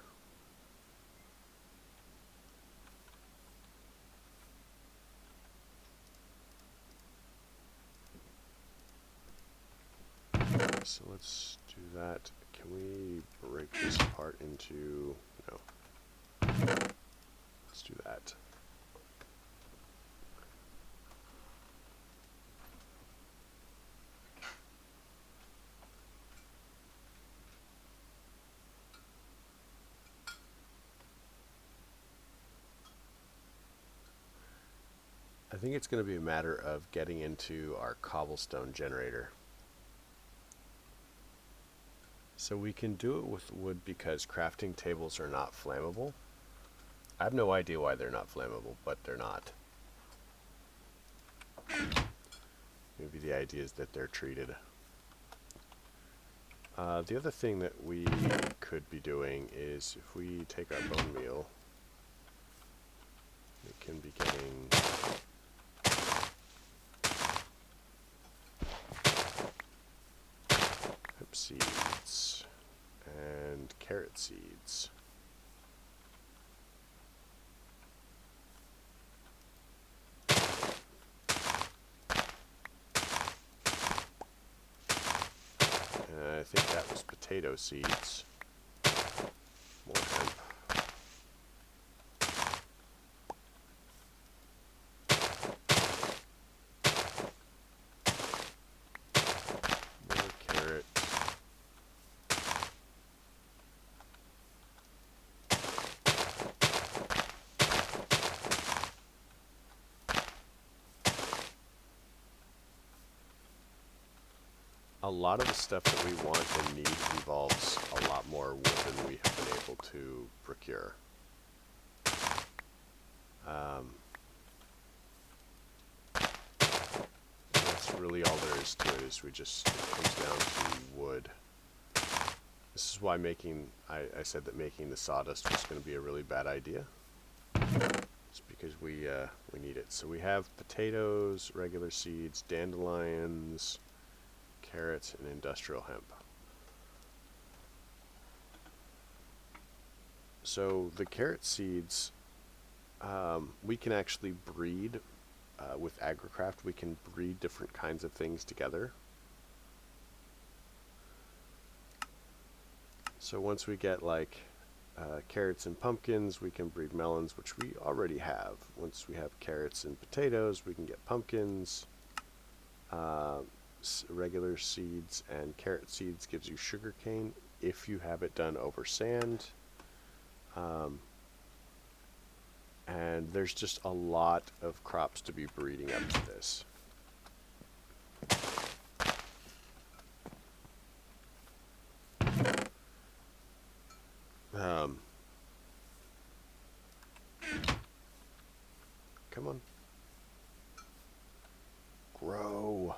So let's do that. Can we break this apart into... No. Let's do that. I think it's going to be a matter of getting into our cobblestone generator. So we can do it with wood because crafting tables are not flammable. I have no idea why they're not flammable, but they're not. Maybe the idea is that they're treated. The other thing that we could be doing is if we take our bone meal, we can be getting... hemp seeds and carrot seeds. And I think that was potato seeds. More hemp. A lot of the stuff that we want and need involves a lot more wood than we have been able to procure. That's really all there is to it, is it comes down to wood. This is why I said that making the sawdust was going to be a really bad idea. It's because we need it. So we have potatoes, regular seeds, dandelions, carrots, and industrial hemp. So the carrot seeds, we can actually breed with AgriCraft. We can breed different kinds of things together. So once we get like carrots and pumpkins, we can breed melons, which we already have. Once we have carrots and potatoes, we can get pumpkins. Regular seeds and carrot seeds gives you sugarcane if you have it done over sand. And there's just a lot of crops to be breeding up to this. Come on. Grow.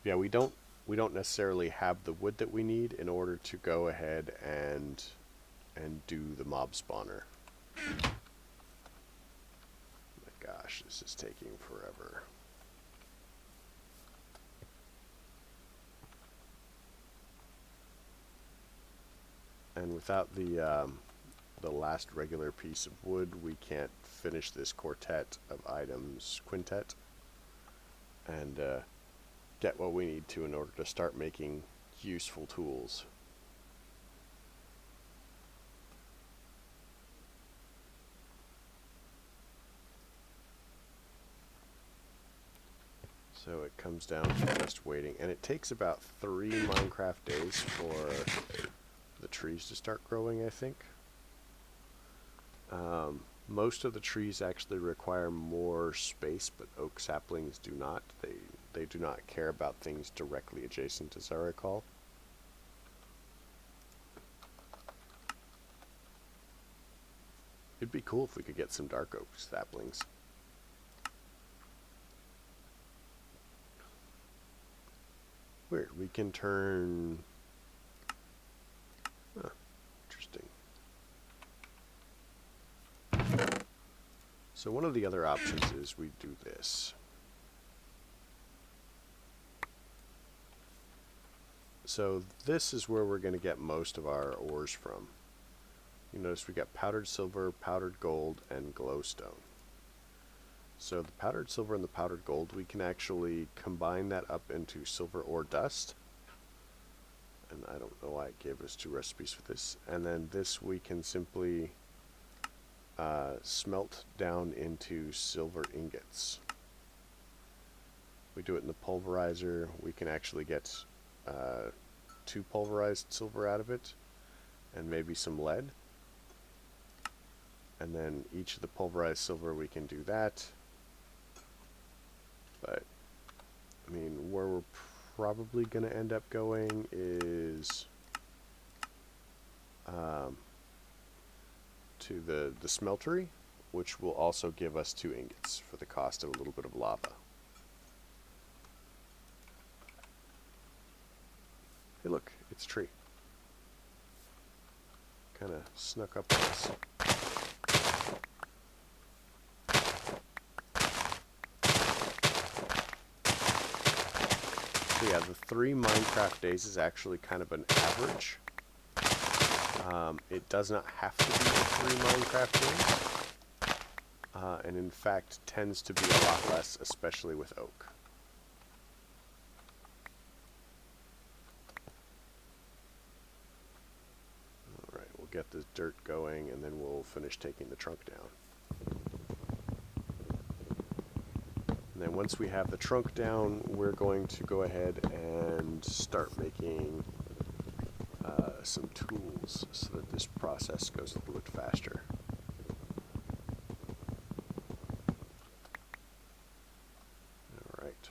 Yeah, we don't necessarily have the wood that we need in order to go ahead and do the mob spawner. Oh my gosh, this is taking forever. And without the last regular piece of wood, we can't finish this quartet of items, quintet, and get what we need to in order to start making useful tools. So it comes down to just waiting, and it takes about 3 Minecraft days for the trees to start growing, I think. Most of the trees actually require more space, but oak saplings do not. They do not care about things directly adjacent, as I recall. It'd be cool if we could get some dark oak saplings. Weird, we can turn... Huh, interesting. So one of the other options is we do this. So this is where we're going to get most of our ores from. You notice we got powdered silver, powdered gold, and glowstone. So the powdered silver and the powdered gold, we can actually combine that up into silver ore dust. And I don't know why it gave us 2 recipes for this. And then this we can simply smelt down into silver ingots. We do it in the pulverizer. We can actually get 2 pulverized silver out of it, and maybe some lead. And then each of the pulverized silver, we can do that. But, I mean, where we're probably going to end up going is to the smeltery, which will also give us 2 ingots for the cost of a little bit of lava. Hey look, it's a tree. Kind of snuck up on us. So yeah, the 3 Minecraft days is actually kind of an average. It does not have to be the 3 Minecraft days. And in fact tends to be a lot less, especially with oak. Alright, we'll get the dirt going and then we'll finish taking the trunk down. And then once we have the trunk down, we're going to go ahead and start making some tools so that this process goes a little bit faster. Alright.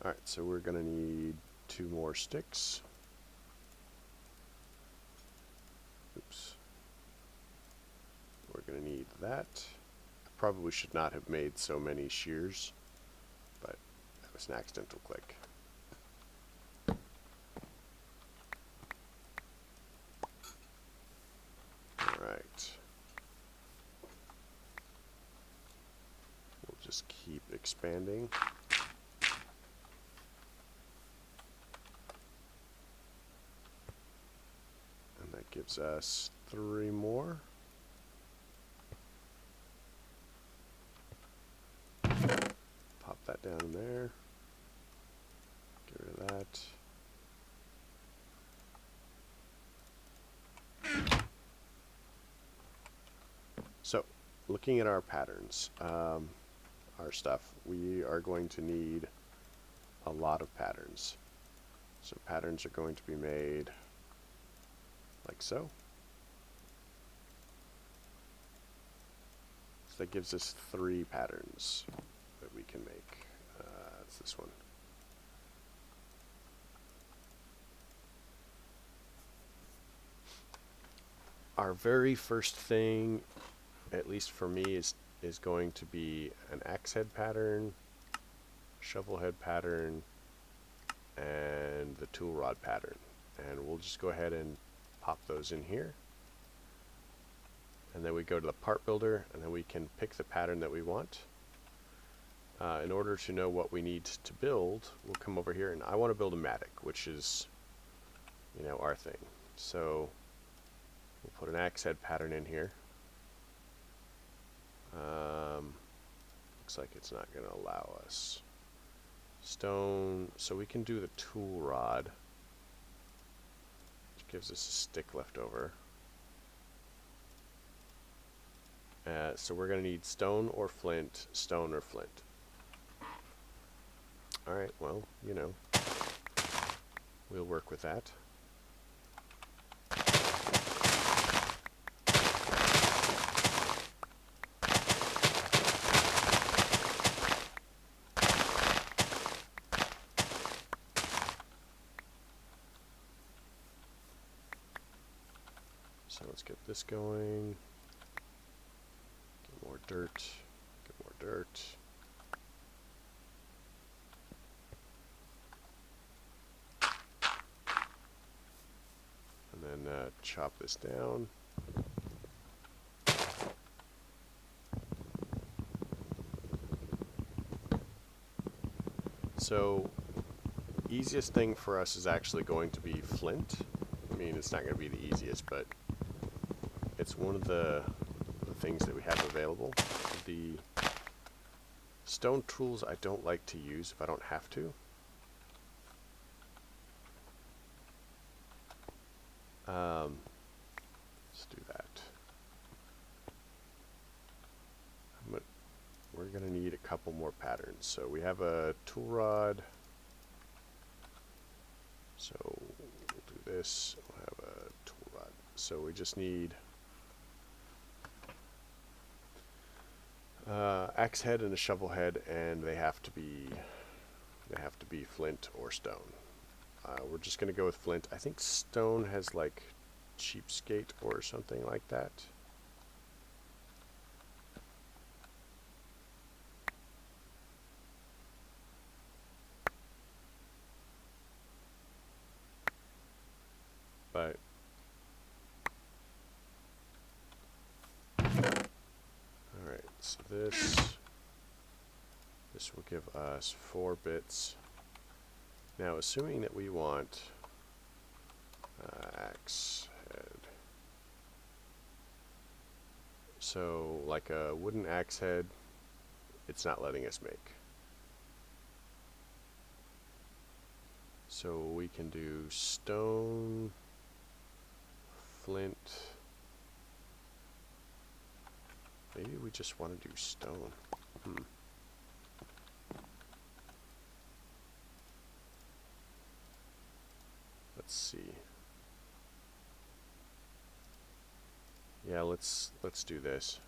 Alright, so we're going to need 2 more sticks. that. I probably should not have made so many shears, but that was an accidental click. Alright. We'll just keep expanding. And that gives us 3 more. Pop that down in there. Get rid of that. So, looking at our patterns, our stuff, we are going to need a lot of patterns. So patterns are going to be made like so. So that gives us 3 patterns that we can make. It's this one. Our very first thing, at least for me, is going to be an axe head pattern, shovel head pattern, and the tool rod pattern. And we'll just go ahead and pop those in here. And then we go to the part builder, and then we can pick the pattern that we want. In order to know what we need to build, we'll come over here, and I want to build a mattock, which is, you know, our thing. So we'll put an axe head pattern in here. Looks like it's not going to allow us. Stone, so we can do the tool rod, which gives us a stick left over. So we're going to need stone or flint, stone or flint. Alright, well, you know, we'll work with that. So let's get this going. Get more dirt. Get more dirt. And then chop this down. So, easiest thing for us is actually going to be flint. I mean, it's not going to be the easiest, but it's one of the things that we have available. The stone tools I don't like to use if I don't have to. Let's do that. We're going to need a couple more patterns. So we have a tool rod. So we'll do this. We'll have a tool rod. So we just need axe head and a shovel head, and they have to be flint or stone. We're just going to go with flint. I think stone has like cheapskate or something like that. But alright, so this will give us 4 bits. Now, assuming that we want axe head, so like a wooden axe head, it's not letting us make. So we can do stone, flint. Maybe we just want to do stone. Let's see. Yeah, let's do this.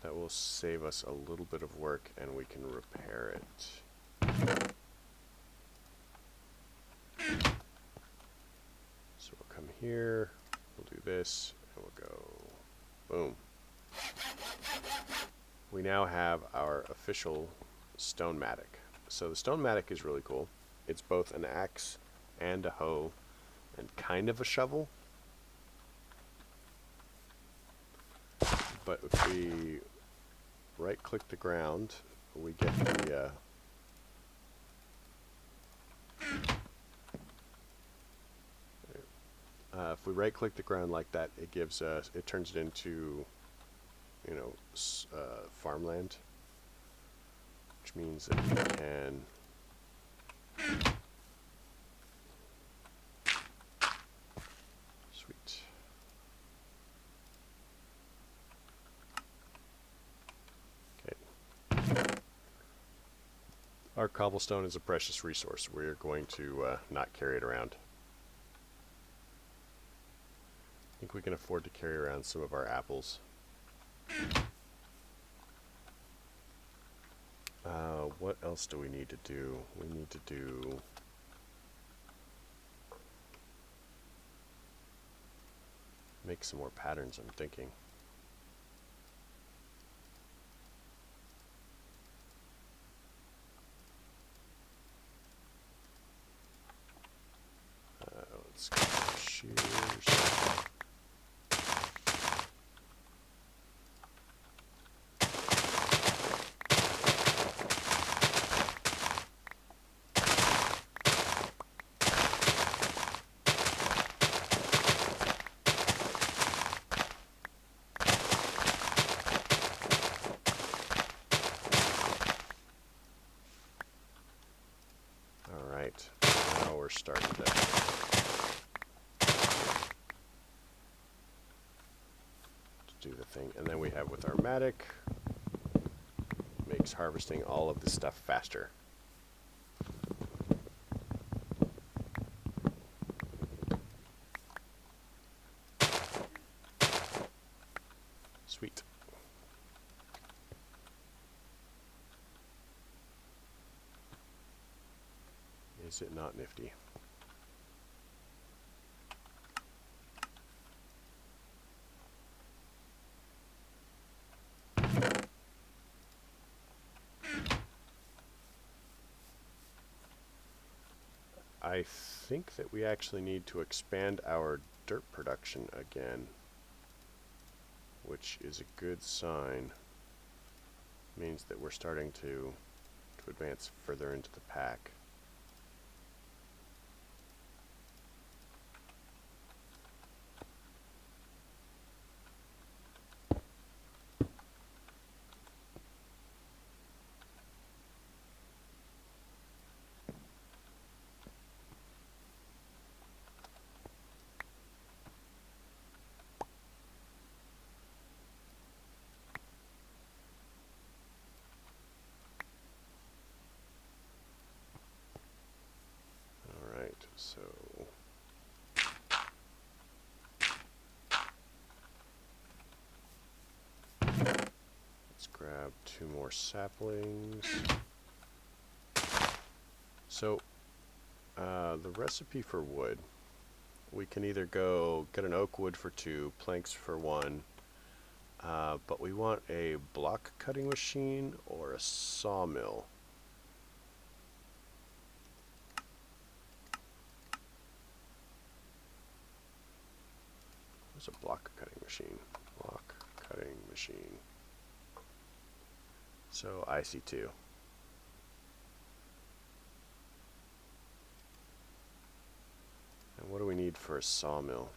That will save us a little bit of work, and we can repair it. So we'll come here, we'll do this, and we'll go Boom. We now have our official stone mattock. So the stone mattock is really cool. It's both an axe and a hoe and kind of a shovel. But if we right click the ground, we get the if we right click the ground like that, it gives us, it turns it into, you know, farmland, which means that we can sweet. Okay. Our cobblestone is a precious resource. We're going to not carry it around. I think we can afford to carry around some of our apples. What else do we need to do? We need to do... make some more patterns, I'm thinking. Let's go shears. Alright, now we're starting to do the thing. And then we have with our mattock, makes harvesting all of this stuff faster. Sweet. Is it not nifty? I think that we actually need to expand our dirt production again, which is a good sign. Means that we're starting to advance further into the pack. So let's grab 2 more saplings. So the recipe for wood, we can either go get an oak wood for 2, planks for 1, but we want a block cutting machine or a sawmill. What's a block cutting machine? Block cutting machine. So I see 2. And what do we need for a sawmill?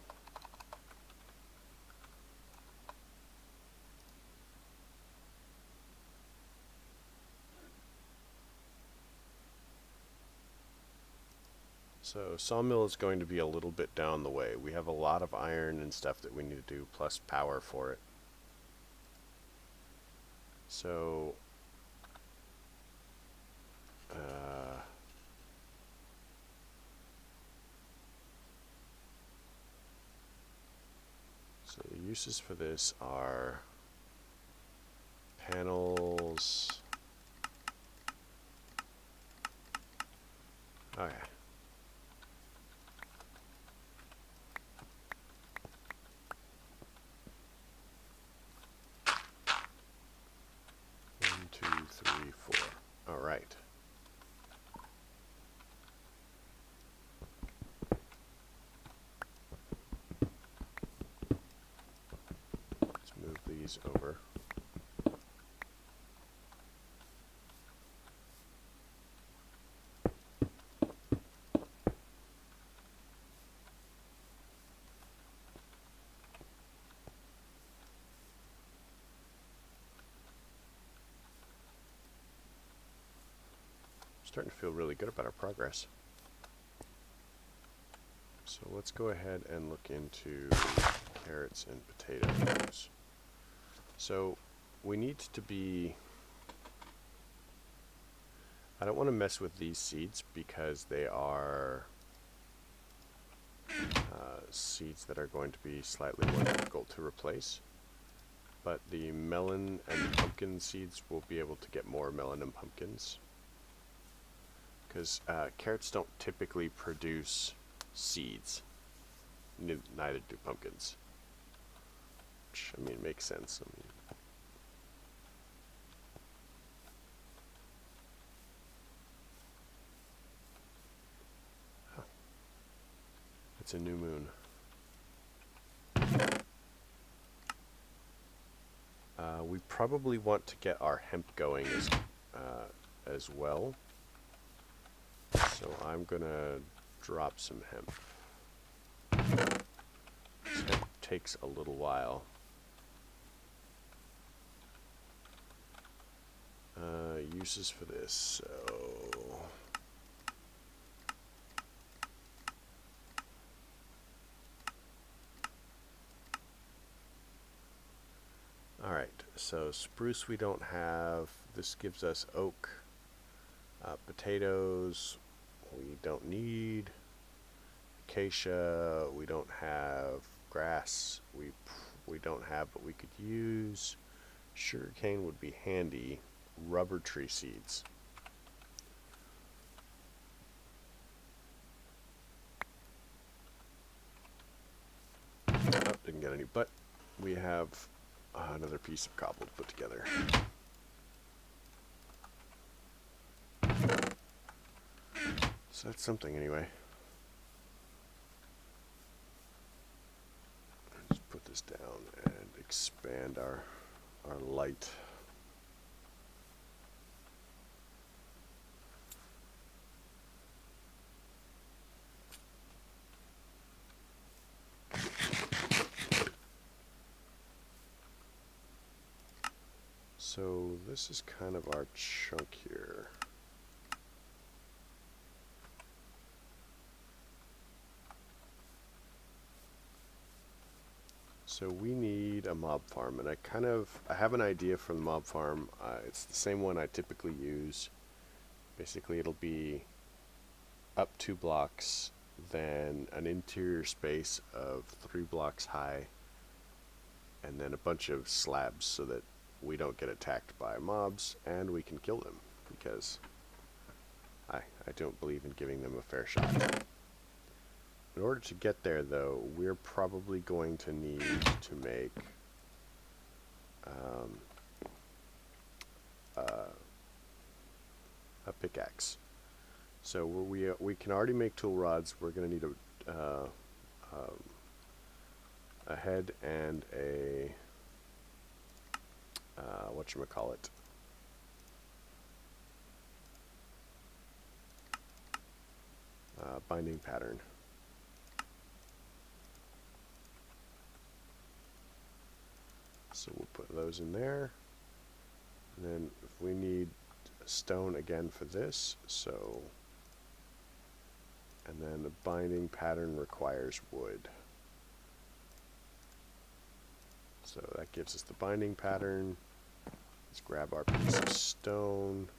So sawmill is going to be a little bit down the way. We have a lot of iron and stuff that we need to do, plus power for it. So so the uses for this are panels. Okay. these over. Starting to feel really good about our progress. So let's go ahead and look into carrots and potatoes. So we need to be... I don't want to mess with these seeds because they are seeds that are going to be slightly more difficult to replace. But the melon and pumpkin seeds will be able to get more melon and pumpkins. Because carrots don't typically produce seeds. Neither do pumpkins. Which, I mean, makes sense. I mean, huh. It's a new moon. We probably want to get our hemp going as well. So I'm gonna drop some hemp. This hemp takes a little while. Uses for this, so... Alright, so spruce we don't have. This gives us oak. Potatoes we don't need. Acacia we don't have. Grass we don't have, but we could use. Sugarcane would be handy. Rubber tree seeds. Oh, didn't get any, but we have another piece of cobble to put together. So that's something anyway. Let's put this down and expand our light. So this is kind of our chunk here. So we need a mob farm, and I have an idea for the mob farm. It's the same one I typically use. Basically, it'll be up 2 blocks, then an interior space of 3 blocks high, and then a bunch of slabs so that we don't get attacked by mobs and we can kill them, because I don't believe in giving them a fair shot. In order to get there, though, we're probably going to need to make a pickaxe. So we can already make tool rods. We're going to need a head and a whatchamacallit. Binding pattern. So we'll put those in there. And then if we need stone again for this, so, and then the binding pattern requires wood. So that gives us the binding pattern. Let's grab our piece of stone.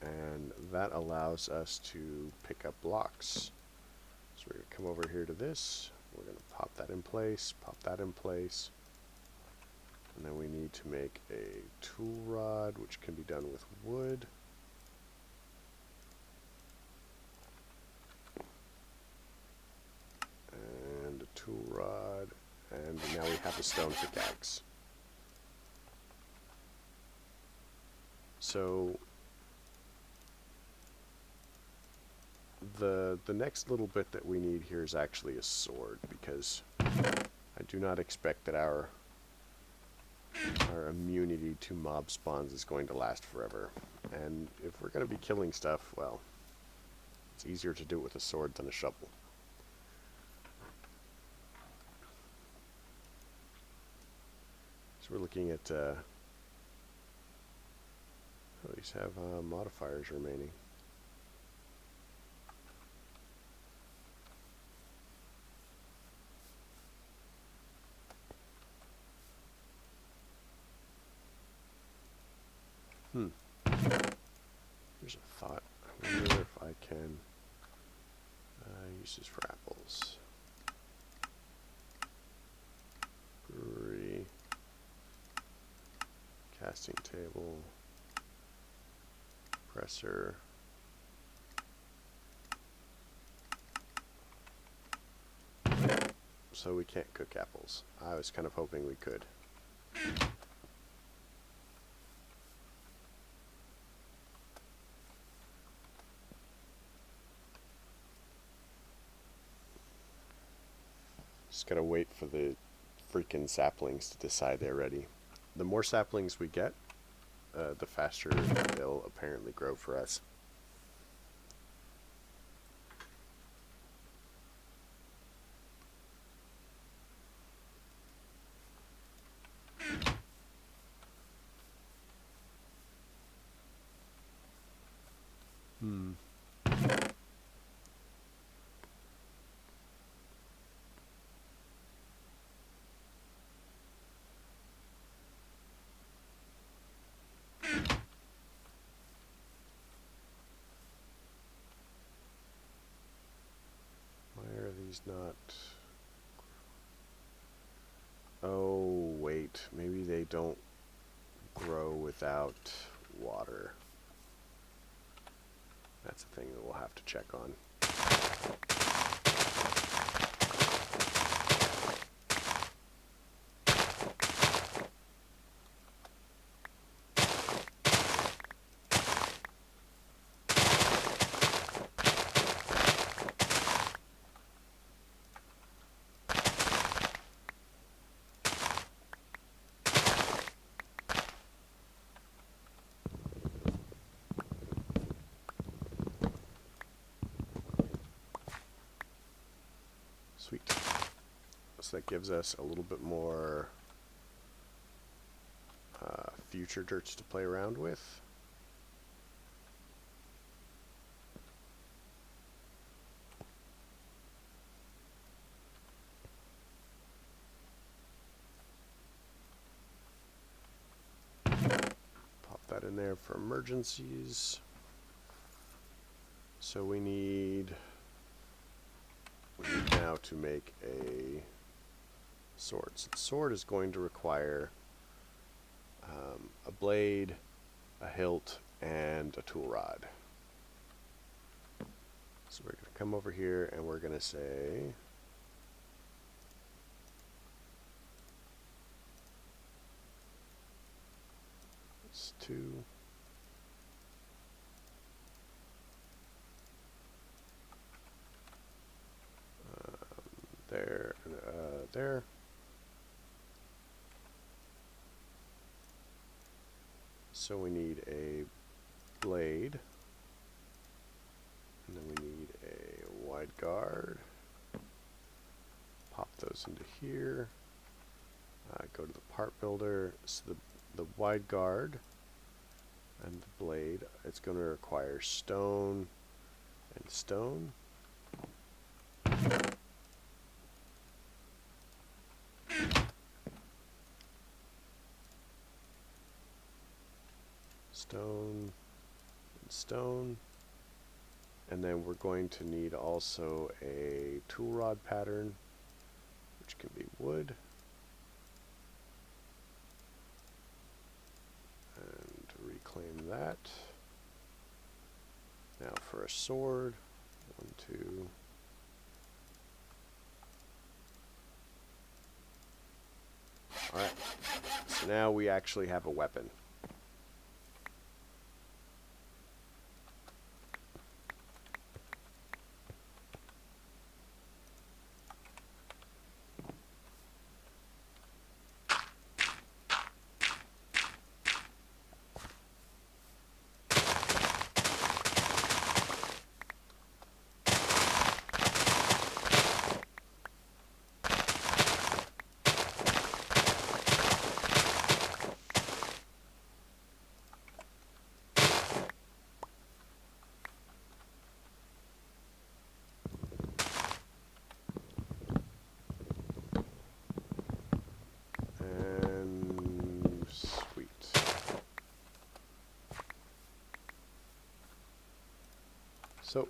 And that allows us to pick up blocks. So we're going to come over here to this. We're going to pop that in place, pop that in place. And then we need to make a tool rod, which can be done with wood. And a tool rod. And now we have a stone pickaxe. So the next little bit that we need here is actually a sword, because I do not expect that our immunity to mob spawns is going to last forever. And if we're going to be killing stuff, well, it's easier to do it with a sword than a shovel. So we're looking at, at least have modifiers remaining. Here's a thought. I wonder if I can uses for apples. Brewery. Casting table. Presser. So we can't cook apples. I was kind of hoping we could. Just gotta wait for the freaking saplings to decide they're ready. The more saplings we get, the faster they'll apparently grow for us. Not. Oh, wait. Maybe they don't grow without water. That's a thing that we'll have to check on. Sweet. So that gives us a little bit more future dirts to play around with. Pop that in there for emergencies. So we need now to make a sword. So the sword is going to require a blade, a hilt, and a tool rod. So we're going to come over here and we're going to say it's 2. There, there. So we need a blade, and then we need a wide guard. Pop those into here. Go to the part builder. So the wide guard and the blade, it's going to require stone and stone. Stone and stone, and then we're going to need also a tool rod pattern, which can be wood, and reclaim that. Now for a sword, 1, 2. Alright, so now we actually have a weapon. So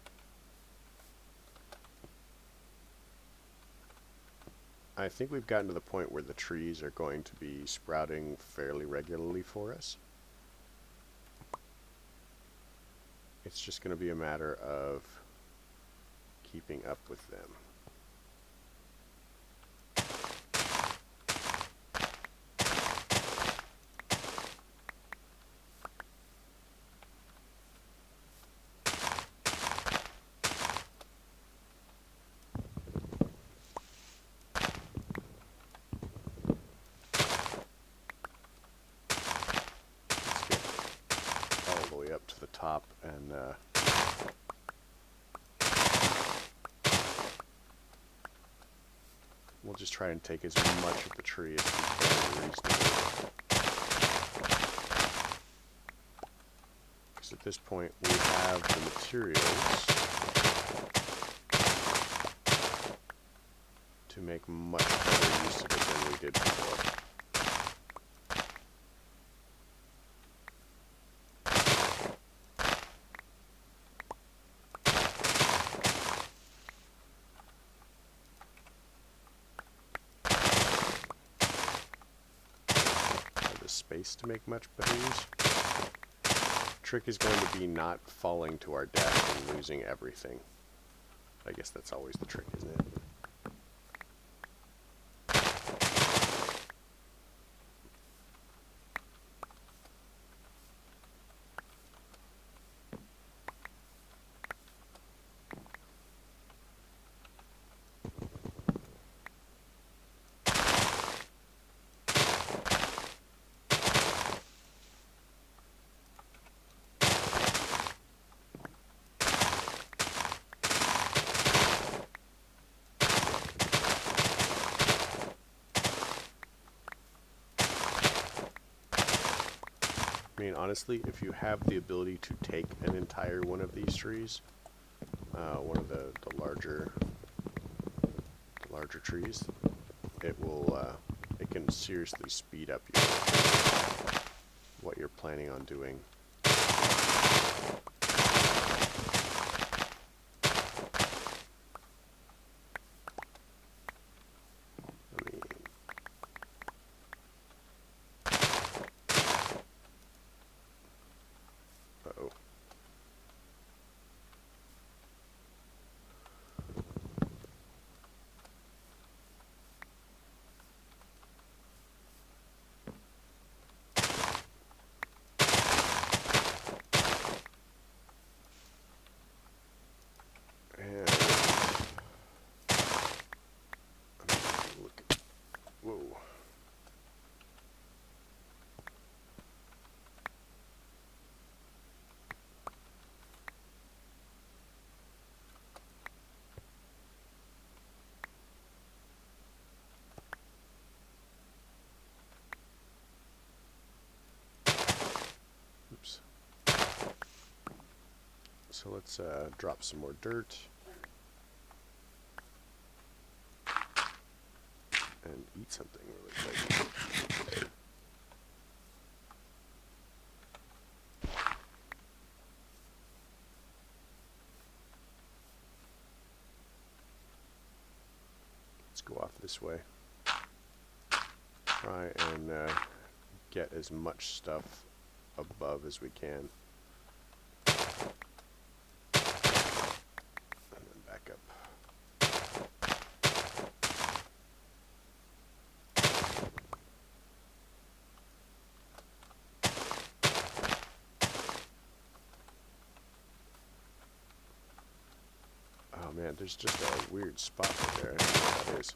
I think we've gotten to the point where the trees are going to be sprouting fairly regularly for us. It's just going to be a matter of keeping up with them. Up to the top and we'll just try and take as much of the tree as we can reasonably. Because at this point we have the materials to make much better use of it than we did before. Space to make much better use. Trick is going to be not falling to our death and losing everything. I guess that's always the trick, isn't it? I mean, honestly, if you have the ability to take an entire one of these trees, one of the larger trees, it can seriously speed up what you're planning on doing. Oops. So let's drop some more dirt and eat something really quick. Let's go off this way. Try and get as much stuff above as we can. And then back up. Oh man, there's just a weird spot right there. I don't know what that is.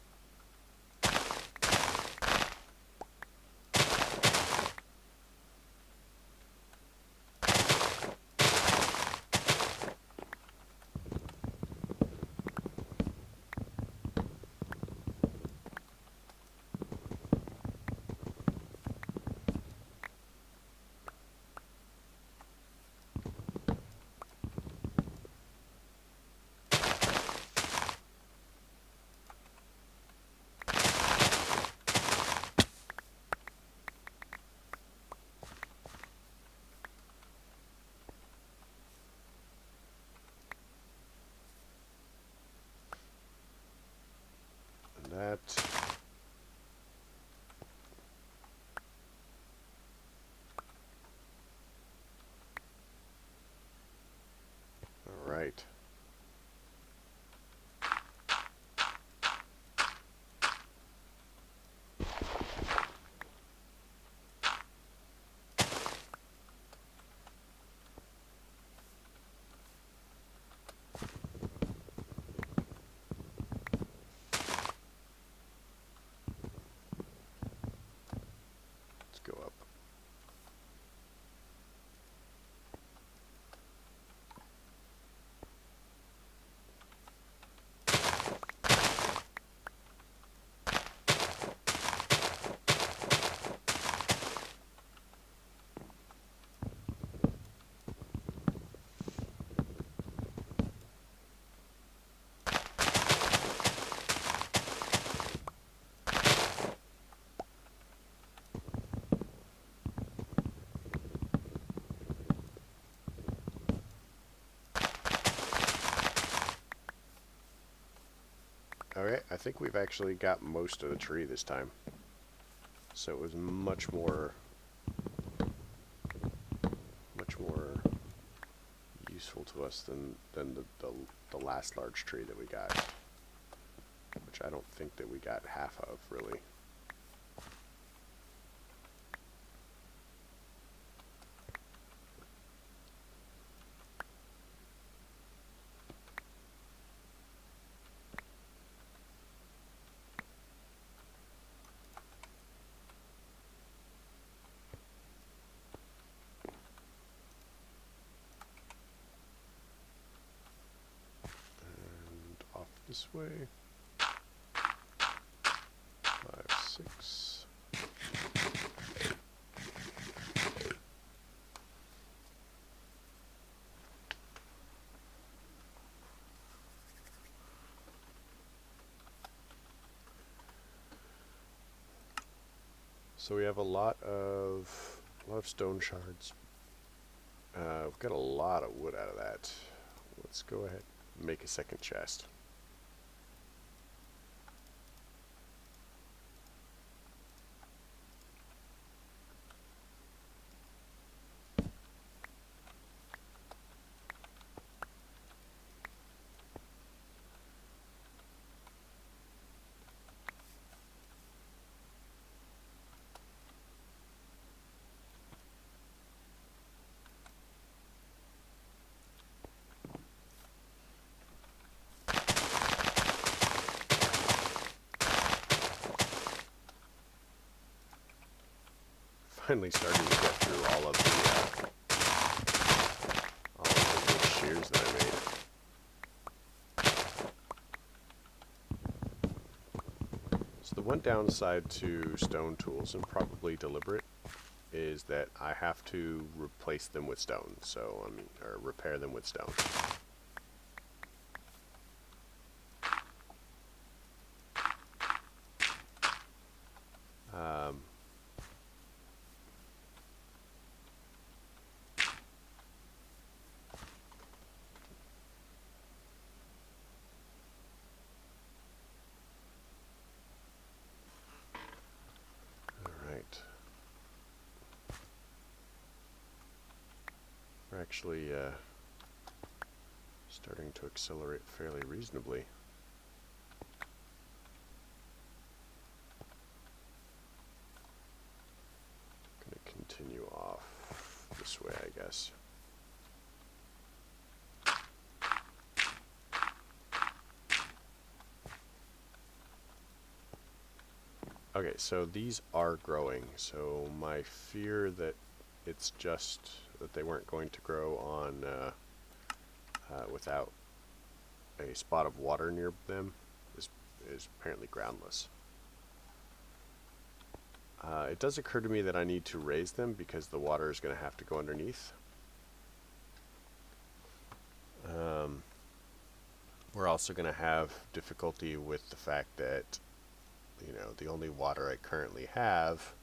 think we've actually got most of the tree this time. So it was much more useful to us than the last large tree that we got, which I don't think that we got half of, really. This way. 5, 6. So we have a lot of stone shards. We've got a lot of wood out of that. Let's go ahead and make a second chest. Finally starting to get through all of the wood shears that I made. So the one downside to stone tools, and probably deliberate, is that I have to replace them with stone. So or repair them with stone. We're actually starting to accelerate fairly reasonably. Going to continue off this way, I guess. Okay, so these are growing, so my fear that it's just that they weren't going to grow on without a spot of water near them is apparently groundless. It does occur to me that I need to raise them because the water is going to have to go underneath. We're also going to have difficulty with the fact that, you know, the only water I currently have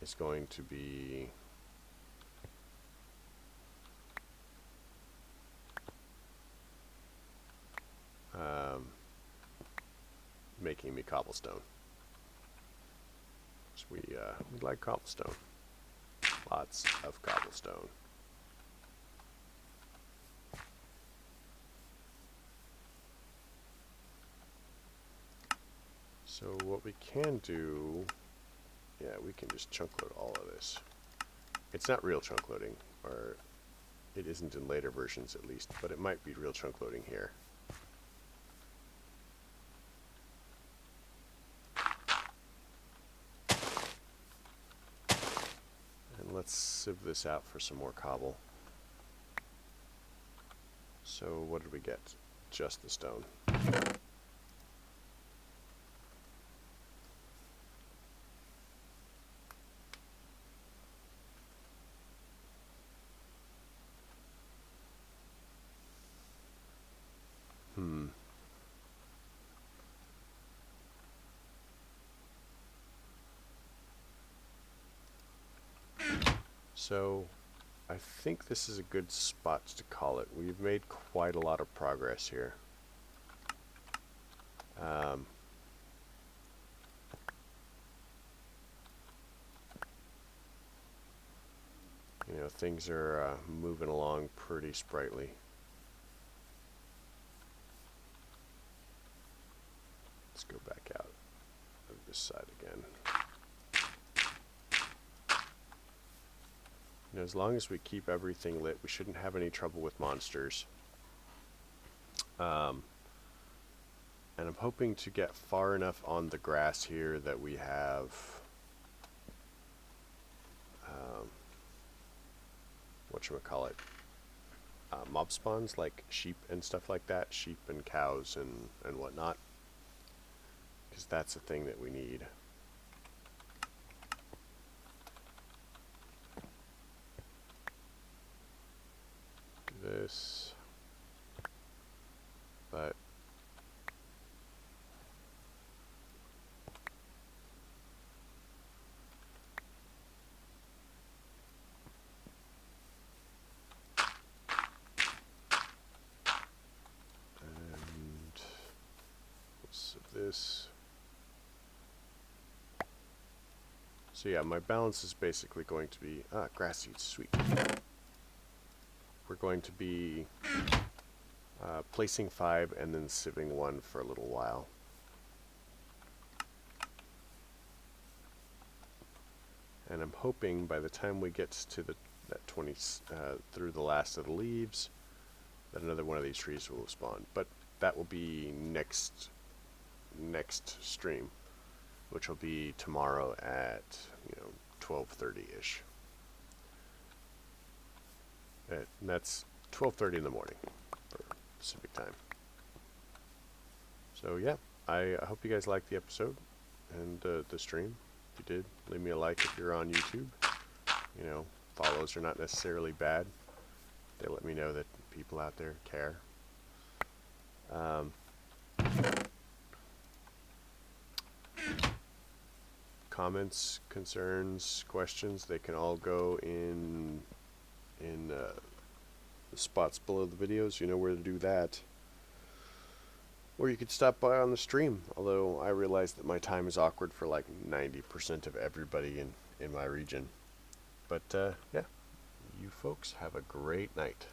is going to be making me cobblestone. So we like cobblestone. Lots of cobblestone. So what we can do, yeah, we can just chunk load all of this. It's not real chunk loading, or it isn't in later versions at least, but it might be real chunk loading here. And let's sieve this out for some more cobble. So what did we get? Just the stone. So I think this is a good spot to call it. We've made quite a lot of progress here. Um, you know, things are moving along pretty sprightly. Let's go back out of this side again. You know, as long as we keep everything lit, we shouldn't have any trouble with monsters. And I'm hoping to get far enough on the grass here that we have whatchamacallit, mob spawns like sheep and stuff like that, sheep and cows and whatnot, because that's the thing that we need. Do this, but this. So yeah, my balance is basically going to be grass seeds, sweet. We're going to be placing 5 and then sieving 1 for a little while. And I'm hoping by the time we get to that 20 through the last of the leaves, that another one of these trees will spawn. But that will be next stream, which will be tomorrow at 12:30ish. And that's 12:30 in the morning for Pacific time. So yeah, I hope you guys liked the episode and the stream. If you did, leave me a like if you're on YouTube. You know, follows are not necessarily bad. They let me know that people out there care. Comments, concerns, questions, they can all go in the spots below the videos. You know where to do that. Or you could stop by on the stream, although I realize that my time is awkward for like 90% of everybody in my region. But yeah, you folks have a great night.